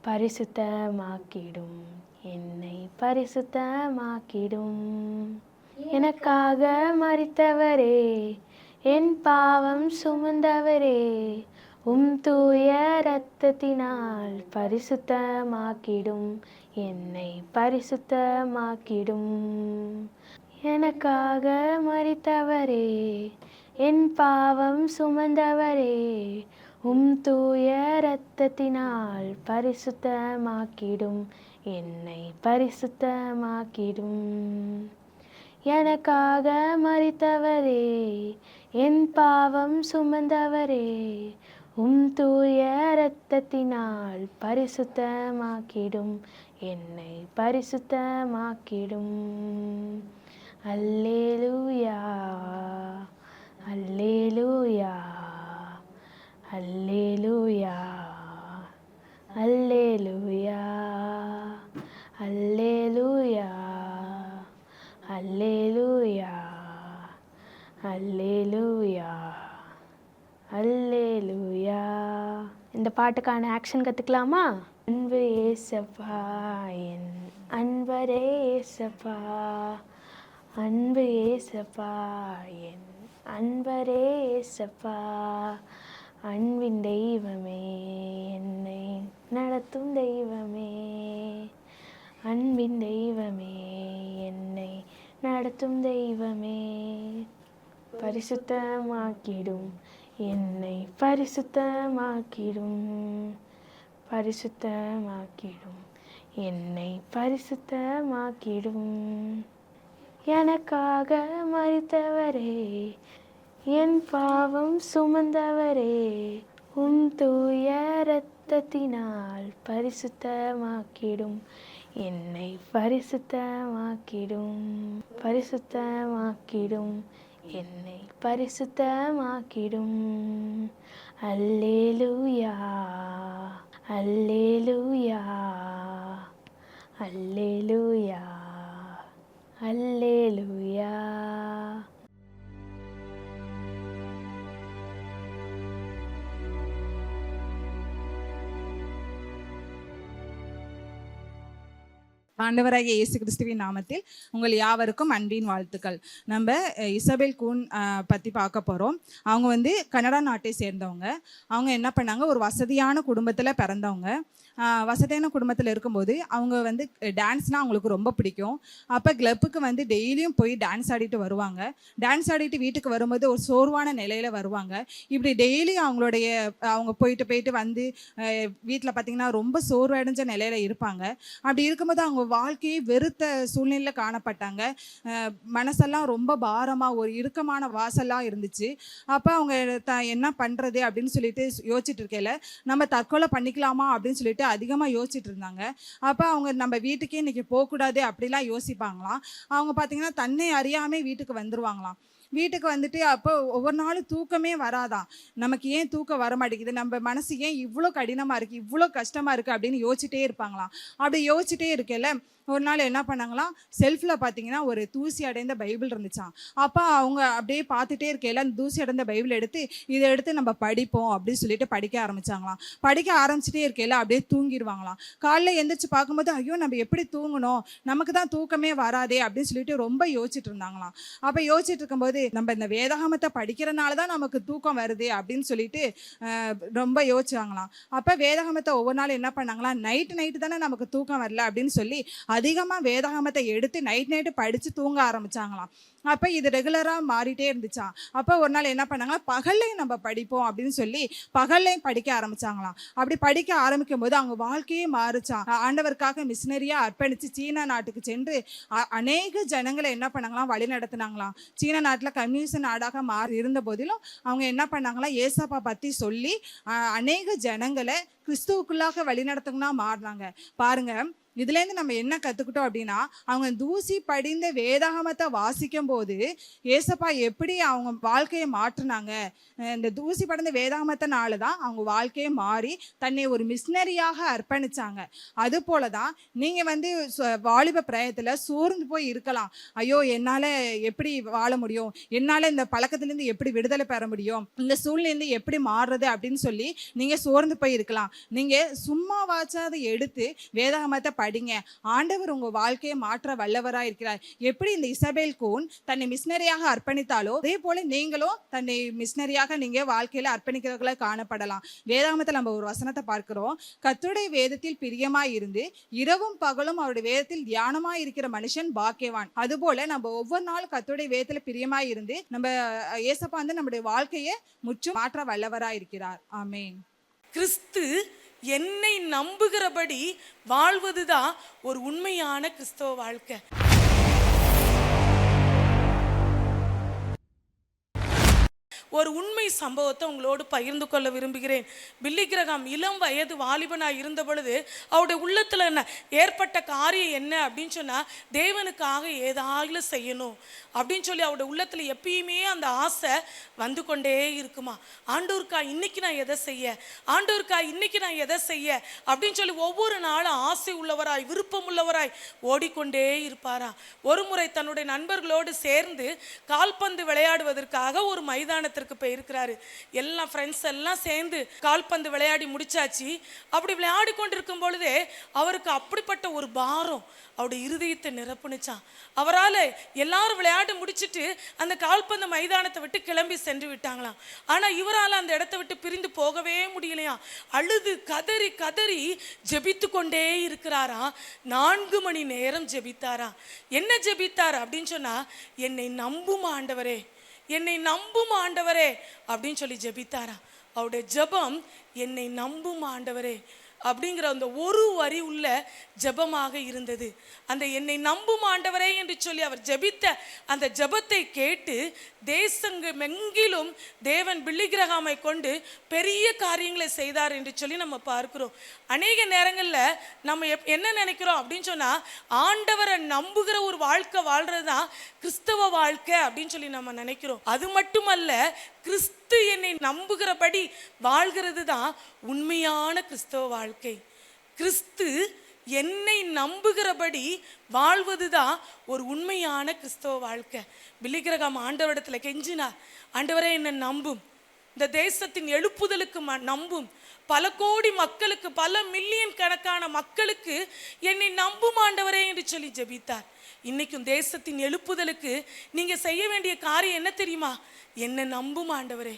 பரிசுத்தமாக்கிடும் என்னை பரிசுத்தமாக்கிடும். எனக்காக மரித்தவரே, என் பாவம் சுமந்தவரே, தூய இரத்தத்தினால் பரிசுத்தமாக்கிடும் என்னை பரிசுத்தமாக்கிடும். எனக்காக மரித்தவரே, என் பாவம் சுமந்தவரே, தூய இரத்தத்தினால் பரிசுத்தமாக்கிடும் என்னை பரிசுத்தமாக்கிடும். எனக்காக மரித்தவரே, என் பாவம் சுமந்தவரே, தூய இரத்தத்தினால் பரிசுத்தமாக்கிடும் என்னை பரிசுத்தமாக்கிடும். அல்லேலூயா, அல்லேலூயா, அல்லேலூயா, அல்லேலூயா, அல்லேலூயா, அல்லேலூயா, அல்லேலூயா, அல்லேலூயா. இந்த பாட்டுக்கான ஆக்ஷன் கற்றுக்கலாமா? அன்பு ஏசப்பா என் அன்பரே ஏசப்பா, அன்பு ஏசப்பா என் அன்பரே ஏசப்பா, அன்பின் தெய்வமே என்னை நடத்தும் தெய்வமே, அன்பின் தெய்வமே என்னை நடத்தும் தெய்வமே, பரிசுத்தமாக்கிடும் என்னை பரிசுத்தமாக்கிடும், பரிசுத்தமாக்கிடும் என்னை பரிசுத்தமாக்கிடும். எனக்காக மரித்தவரே, என் பாவம் சுமந்தவரே, தூய இரத்தத்தினால் பரிசுத்தமாக்கிடும் என்னை பரிசுத்தமாக்கிடும், பரிசுத்தமாக்கிடும் என்னை பரிசுத்தமாக்கிடும். அல்லேலூயா, அல்லேலூயா, அல்லேலூயா, அல்லேலூயா. ஆண்டவராகிய இயேசு கிறிஸ்துவின் நாமத்தில் உங்கள் யாவருக்கும் அன்பின் வாழ்த்துக்கள். நம்ம இசபெல் கூன் பற்றி பார்க்க போகிறோம். அவங்க கனடா நாட்டை சேர்ந்தவங்க. அவங்க என்ன பண்ணாங்க, ஒரு வசதியான குடும்பத்தில் பிறந்தவங்க. வசதியான குடும்பத்தில் இருக்கும்போது அவங்க டான்ஸ்னால் அவங்களுக்கு ரொம்ப பிடிக்கும். அப்போ கிளப்புக்கு டெய்லியும் போய் டான்ஸ் ஆடிட்டு வருவாங்க. டான்ஸ் ஆடிட்டு வீட்டுக்கு வரும்போது ஒரு சோர்வான நிலையில் வருவாங்க. இப்படி டெய்லி அவங்க போயிட்டு வீட்டில் பார்த்திங்கன்னா ரொம்ப சோர்வடைஞ்ச நிலையில் இருப்பாங்க. அப்படி இருக்கும்போது அவங்க வாழ்க்கையை வெறுத்த சூழ்நிலையில் காணப்பட்டாங்க. மனசெல்லாம் ரொம்ப பாரமாக ஒரு இறுக்கமான வாசல்லாம் இருந்துச்சு. அப்போ அவங்க என்ன பண்ணுறது அப்படின்னு சொல்லிட்டு யோசிச்சுட்டு இருக்கையில் நம்ம தற்கொலை பண்ணிக்கலாமா அப்படின்னு சொல்லிட்டு அதிகமாக யோசிச்சுட்டு இருந்தாங்க. அப்போ அவங்க நம்ம வீட்டுக்கே இன்றைக்கி போகக்கூடாது அப்படிலாம் யோசிப்பாங்களாம். அவங்க பார்த்திங்கன்னா தன்னை அறியாமல் வீட்டுக்கு வந்துடுவாங்களாம். வீட்டுக்கு வந்துட்டு அப்போ ஒவ்வொரு நாளும் தூக்கமே வராதான். நமக்கு ஏன் தூக்கம் வர மாட்டேங்குது, நம்ம மனசு ஏன் இவ்வளோ கடினமாக இருக்குது, இவ்வளோ கஷ்டமாக இருக்குது அப்படின்னு யோசிச்சுட்டே இருப்பாங்களாம். அப்படி யோசிச்சுட்டே இருக்கல ஒரு நாள் என்ன பண்ணாங்களாம், செல்ஃபில் பார்த்தீங்கன்னா ஒரு தூசி அடைந்த பைபிள் இருந்துச்சான். அப்போ அவங்க அப்படியே பார்த்துட்டே இருக்கையில அந்த தூசி அடைந்த பைபிள் இதை எடுத்து நம்ம படிப்போம் அப்படின்னு சொல்லிட்டு படிக்க ஆரம்பிச்சாங்களாம். படிக்க ஆரம்பிச்சுட்டே இருக்கையில அப்படியே தூங்கிடுவாங்களாம். காலைல எந்திரிச்சு பார்க்கும்போது ஐயோ நம்ம எப்படி தூங்கணும், நமக்கு தான் தூக்கமே வராதே அப்படின்னு சொல்லிட்டு ரொம்ப யோசிச்சுட்டு இருந்தாங்களாம். அப்போ யோசிச்சுட்டு இருக்கும்போது நம்ம இந்த வேதாகமத்தை படிக்கிறனால தான் நமக்கு தூக்கம் வருது அப்படின்னு சொல்லிட்டு ரொம்ப யோசிச்சாங்களாம். அப்போ வேதாகமத்தை ஒவ்வொரு நாள் என்ன பண்ணாங்களாம், நைட்டு தானே நமக்கு தூக்கம் வரல அப்படின்னு சொல்லி அதிகமாக வேதாகமத்தை எடுத்து நைட்டு படித்து தூங்க ஆரம்பிச்சாங்களாம். அப்போ இது ரெகுலராக மாறிட்டே இருந்துச்சான். அப்போ ஒரு நாள் என்ன பண்ணாங்களா, பகல்லையும் நம்ம படிப்போம் அப்படின்னு சொல்லி பகல்லையும் படிக்க ஆரம்பிச்சாங்களாம். அப்படி படிக்க ஆரம்பிக்கும் போது அவங்க வாழ்க்கையே மாறுச்சான். ஆண்டவருக்காக மிஷினரியாக அர்ப்பணித்து சீனா நாட்டுக்கு சென்று அநேக ஜனங்களை என்ன பண்ணாங்களாம், வழி நடத்தினாங்களாம். சீனா நாட்டில் கம்யூனிஸ்ட் நாடாக மாறி இருந்த போதிலும் அவங்க என்ன பண்ணாங்களாம், ஏசப்பா பற்றி சொல்லி அநேக ஜனங்களை கிறிஸ்துவுக்குள்ளாக வழி நடத்துனா மாறினாங்க. பாருங்க, இதுலேருந்து நம்ம என்ன கற்றுக்கிட்டோம் அப்படின்னா, அவங்க தூசி படிந்த வேதாகமத்தை வாசிக்கும் போது ஏசப்பா எப்படி அவங்க வாழ்க்கையை மாற்றினாங்க. இந்த தூசி படிந்த வேதாகமத்தினால தான் அவங்க வாழ்க்கையை மாறி தன்னை ஒரு மிஷினரியாக அர்ப்பணிச்சாங்க. அது போல தான் நீங்கள் வாலிப பிரயத்தில் சோர்ந்து போய் இருக்கலாம். ஐயோ என்னால் எப்படி வாழ முடியும், என்னால் இந்த பழக்கத்துலேருந்து எப்படி விடுதலை பெற முடியும், இந்த சூழ்நிலேருந்து எப்படி மாறுறது அப்படின்னு சொல்லி நீங்கள் சோர்ந்து போய் இருக்கலாம். நீங்கள் சும்மா வாச்சாதை எடுத்து வேதாகமத்தை படிங்க. ஆண்டவர் உங்க வாழ்க்கையை மாற்ற வல்லவராக இருக்கிறார். எப்படி இந்த இசபேல் கூன் தன்னை மிஷினரியாக அர்ப்பணித்தாலோ அதே போல நீங்களும் தன்னை மிஷினரியாக நீங்க வாழ்க்கையில அர்ப்பணிக்கிறவர்களா காணப்படலாம். வேதாகமத்தில் நம்ம ஒரு வசனத்தை பார்க்கிறோம், கர்த்தருடைய வேதத்தில் பிரியமாய் இருந்து இரவும் பகலும் அவருடைய வேதத்தில் தியானமாய் இருக்கிற மனுஷன் பாக்கியவான். அதுபோல நம்ம ஒவ்வொரு நாளும் கர்த்தருடைய வேதத்துல பிரியமாய் இருந்து நம்ம ஏசப்பா நம்முடைய வாழ்க்கையை முற்றும் மாற்ற வல்லவராக இருக்கிறார். ஆமென். கிறிஸ்து என்னை நம்புகிறபடி வாழ்வதுதான் ஒரு உண்மையான கிறிஸ்தவ வாழ்க்கை. ஒரு உண்மை சம்பவத்தை உங்களோடு பகிர்ந்து கொள்ள விரும்புகிறேன். பில்லி கிரகாம் இளம் வயது வாலிபனாக இருந்த பொழுது அவருடைய உள்ளத்தில் என்ன ஏற்பட்ட காரியம் என்ன அப்படின்னு சொன்னால், தேவனுக்காக ஏதாவது செய்யணும் அப்படின்னு சொல்லி அவருடைய உள்ளத்தில் எப்பயுமே அந்த ஆசை வந்து கொண்டே இருக்குமா. ஆண்டவருக்கா இன்னைக்கு நான் எதை செய்ய, ஆண்டவருக்கா இன்னைக்கு நான் எதை செய்ய அப்படின்னு சொல்லி ஒவ்வொரு நாளும் ஆசை உள்ளவராய் விருப்பம் உள்ளவராய் ஓடிக்கொண்டே இருப்பாரா. ஒரு முறை தன்னுடைய நண்பர்களோடு சேர்ந்து கால்பந்து விளையாடுவதற்காக ஒரு மைதானத்திற்கு போயிருக்கிறாரு. எல்லாம் ஃப்ரெண்ட்ஸ் எல்லாம் சேர்ந்து கால்பந்து விளையாடி முடிச்சாச்சு. அப்படி விளையாடி கொண்டிருக்கும் பொழுதே அவருக்கு அப்படிப்பட்ட ஒரு பாரம் அவருடைய இருதயத்தை நிரப்புனுச்சான். அவரால் எல்லாரும் விளையாடி முடிச்சுட்டு அந்த கால்பந்து மைதானத்தை விட்டு கிளம்பி சென்று விட்டாங்களாம். ஆனால் இவரால் அந்த இடத்தை விட்டு பிரிந்து போகவே முடியலையா. அழுது கதறி கதறி ஜெபித்து கொண்டே இருக்கிறாராம். 4 மணி நேரம் ஜெபித்தாரா. என்ன ஜெபித்தார் அப்படின்னு சொன்னால், என்னை நம்பும் ஆண்டவரே, என்னை நம்பும் ஆண்டவரே அப்படின்னு சொல்லி ஜெபித்தாரா. அவருடைய ஜெபம் என்னை நம்பும் ஆண்டவரே அப்படிங்கிற அந்த ஒரு வரி உள்ள ஜெபமாக இருந்தது. அந்த என்னை நம்பும் ஆண்டவரே என்று சொல்லி அவர் ஜெபித்த அந்த ஜெபத்தை கேட்டு தேசமெங்கிலும் தேவன் பில்லி கிரகாமை கொண்டு பெரிய காரியங்களை செய்தார் என்று சொல்லி நம்ம பார்க்கிறோம். அநேக நேரங்களில் நம்ம என்ன நினைக்கிறோம் அப்படின்னு சொன்னால், ஆண்டவரை நம்புகிற ஒரு வாழ்க்கை வாழ்றது தான் கிறிஸ்தவ வாழ்க்கை அப்படின்னு சொல்லி நம்ம நினைக்கிறோம். அது மட்டுமல்ல, கிறிஸ்து என்னை நம்புகிறபடி வாழ்கிறது தான் உண்மையான கிறிஸ்தவ வாழ்க்கை. கிறிஸ்து என்னை நம்புகிறபடி வாழ்வது தான் ஒரு உண்மையான கிறிஸ்தவ வாழ்க்கை. பில்லி கிரகாம் ஆண்டவரிடத்தில் கெஞ்சினார், ஆண்டவரே என்னை நம்பும், இந்த தேசத்தின் எழுப்புதலுக்கு நம்பும், பல கோடி மக்களுக்கு, பல மில்லியன் கணக்கான மக்களுக்கு என்னை நம்பும் ஆண்டவரே என்று சொல்லி ஜெபித்தார். இன்னைக்கும் தேசத்தின் எழுப்புதலுக்கு நீங்க செய்ய வேண்டிய காரியம் என்ன தெரியுமா? என்னை நம்பும் ஆண்டவரே,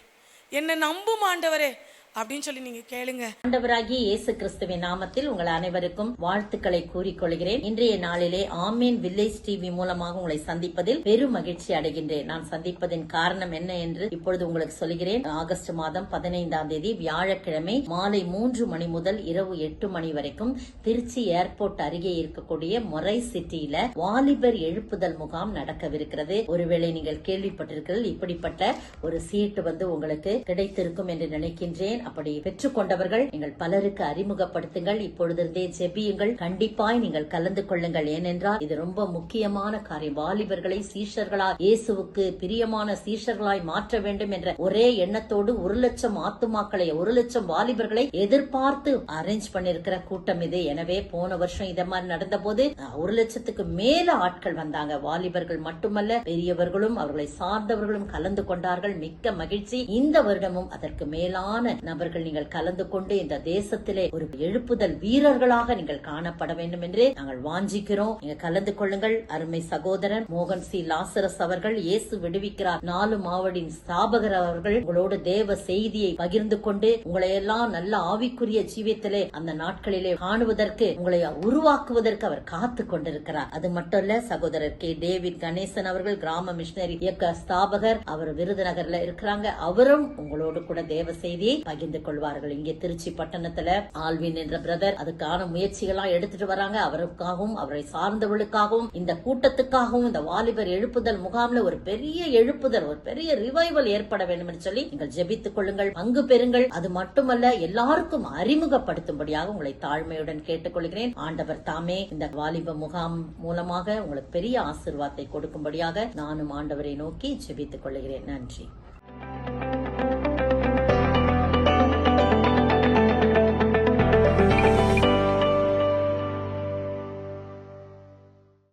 என்னை நம்பும் ஆண்டவரே அப்படின்னு சொல்லி நீங்க கேளுங்க. ஆண்டவராகிய இயேசு கிறிஸ்துவின் நாமத்தில் உங்கள் அனைவருக்கும் வாழ்த்துக்களை கூறிக்கொள்கிறேன். இன்றைய நாளிலே ஆமேன் வில்லேஜ் டிவி மூலமாக உங்களை சந்திப்பதில் பெரும் மகிழ்ச்சி அடைகின்றேன். நான் சந்திப்பதின் காரணம் என்ன என்று இப்பொழுது உங்களுக்கு சொல்கிறேன். ஆகஸ்ட் மாதம் 15ஆம் தேதி வியாழக்கிழமை மாலை 3 மணி முதல் இரவு 8 மணி வரைக்கும் திருச்சி ஏர்போர்ட் அருகே இருக்கக்கூடிய மொரை சிட்டியில வாலிபர் எழுப்புதல் முகாம் நடக்கவிருக்கிறது. ஒருவேளை நீங்கள் கேள்விப்பட்டிருக்கிறீர்கள், இப்படிப்பட்ட ஒரு சீட்டு உங்களுக்கு கிடைத்திருக்கும் என்று நினைக்கின்றேன். ஆமேன். அப்படி பெற்றுக்கொண்டவர்கள் நீங்கள் பலருக்கு அறிமுகப்படுத்துங்கள். இப்பொழுதிருந்தே ஜெபியுங்கள். கண்டிப்பாய் நீங்கள் கலந்து கொள்ளுங்கள். ஏனென்றால் இது ரொம்ப முக்கியமான காரியம். வாலிபர்களை சீஷர்களாய், இயேசுவுக்கு பிரியமான சீஷர்களாய் மாற்ற வேண்டும் என்ற ஒரே எண்ணத்தோடு 1,00,000 ஆத்துமாக்களை, 1,00,000 வாலிபர்களை எதிர்பார்த்து அரேஞ்ச் பண்ணிருக்கிற கூட்டம் இது. எனவே போன வருஷம் இத மாதிரி நடந்த போது 1,00,000க்கு மேல ஆட்கள் வந்தாங்க. வாலிபர்கள் மட்டுமல்ல, பெரியவர்களும் அவர்களை சார்ந்தவர்களும் கலந்து கொண்டார்கள். மிக்க மகிழ்ச்சி. இந்த வருடமும் அதற்கு மேலான நபர்கள் நீங்கள் கலந்து கொண்டு இந்த தேசத்திலே ஒரு எழுப்புதல் வீரர்களாக நீங்கள் காணப்பட வேண்டும் என்று நாங்கள் வாஞ்சிக்கிறோம். நீங்க கலந்து கொள்ளுங்கள். அருமை சகோதரன் மோகன் சி லாசரஸ் அவர்கள், இயேசு விடுவிக்கிறார் 4 மாவடின் ஸ்தாபகர் அவர்கள் உங்களோடு தேவ செய்தியை பகிர்ந்து கொண்டு உங்களை எல்லாம் நல்ல ஆவிக்குரிய ஜீவியத்திலே அந்த நாட்களிலே காணுவதற்கு, உங்களை உருவாக்குவதற்கு அவர் காத்து கொண்டிருக்கிறார். அது மட்டும் இல்ல, சகோதரர் கே டேவிட் கணேசன் அவர்கள் கிராம மிஷனரி இயக்க ஸ்தாபகர், அவர் விருதுநகர்ல இருக்கிறாங்க. அவரும் உங்களோடு கூட தேவ செய்தியை பகிர்ந்து கொள்வார்கள். இங்கே திருச்சி பட்டணத்துல ஆல்வின் என்ற பிரதர் அதுக்கான முயற்சிகளாம் எடுத்துட்டு வராங்க. அவருக்காகவும் அவரை சார்ந்தவர்களுக்காகவும் இந்த கூட்டத்துக்காகவும் இந்த வாலிபர் எழுப்புதல் முகாம்ல ஒரு பெரிய எழுப்புதல், ஒரு பெரிய ரிவைவல் ஏற்பட வேண்டும் என்று சொல்லி நீங்கள் ஜெபித்துக் கொள்ளுங்கள், பங்கு பெறுங்கள். அது மட்டுமல்ல, எல்லாருக்கும் அறிமுகப்படுத்தும்படியாக உங்களை தாழ்மையுடன் கேட்டுக்கொள்கிறேன். ஆண்டவர் தாமே இந்த வாலிப முகாம் மூலமாக உங்களுக்கு பெரிய ஆசீர்வாதத்தை கொடுக்கும்படியாக நானும் ஆண்டவரை நோக்கி ஜெபித்துக் கொள்கிறேன். நன்றி.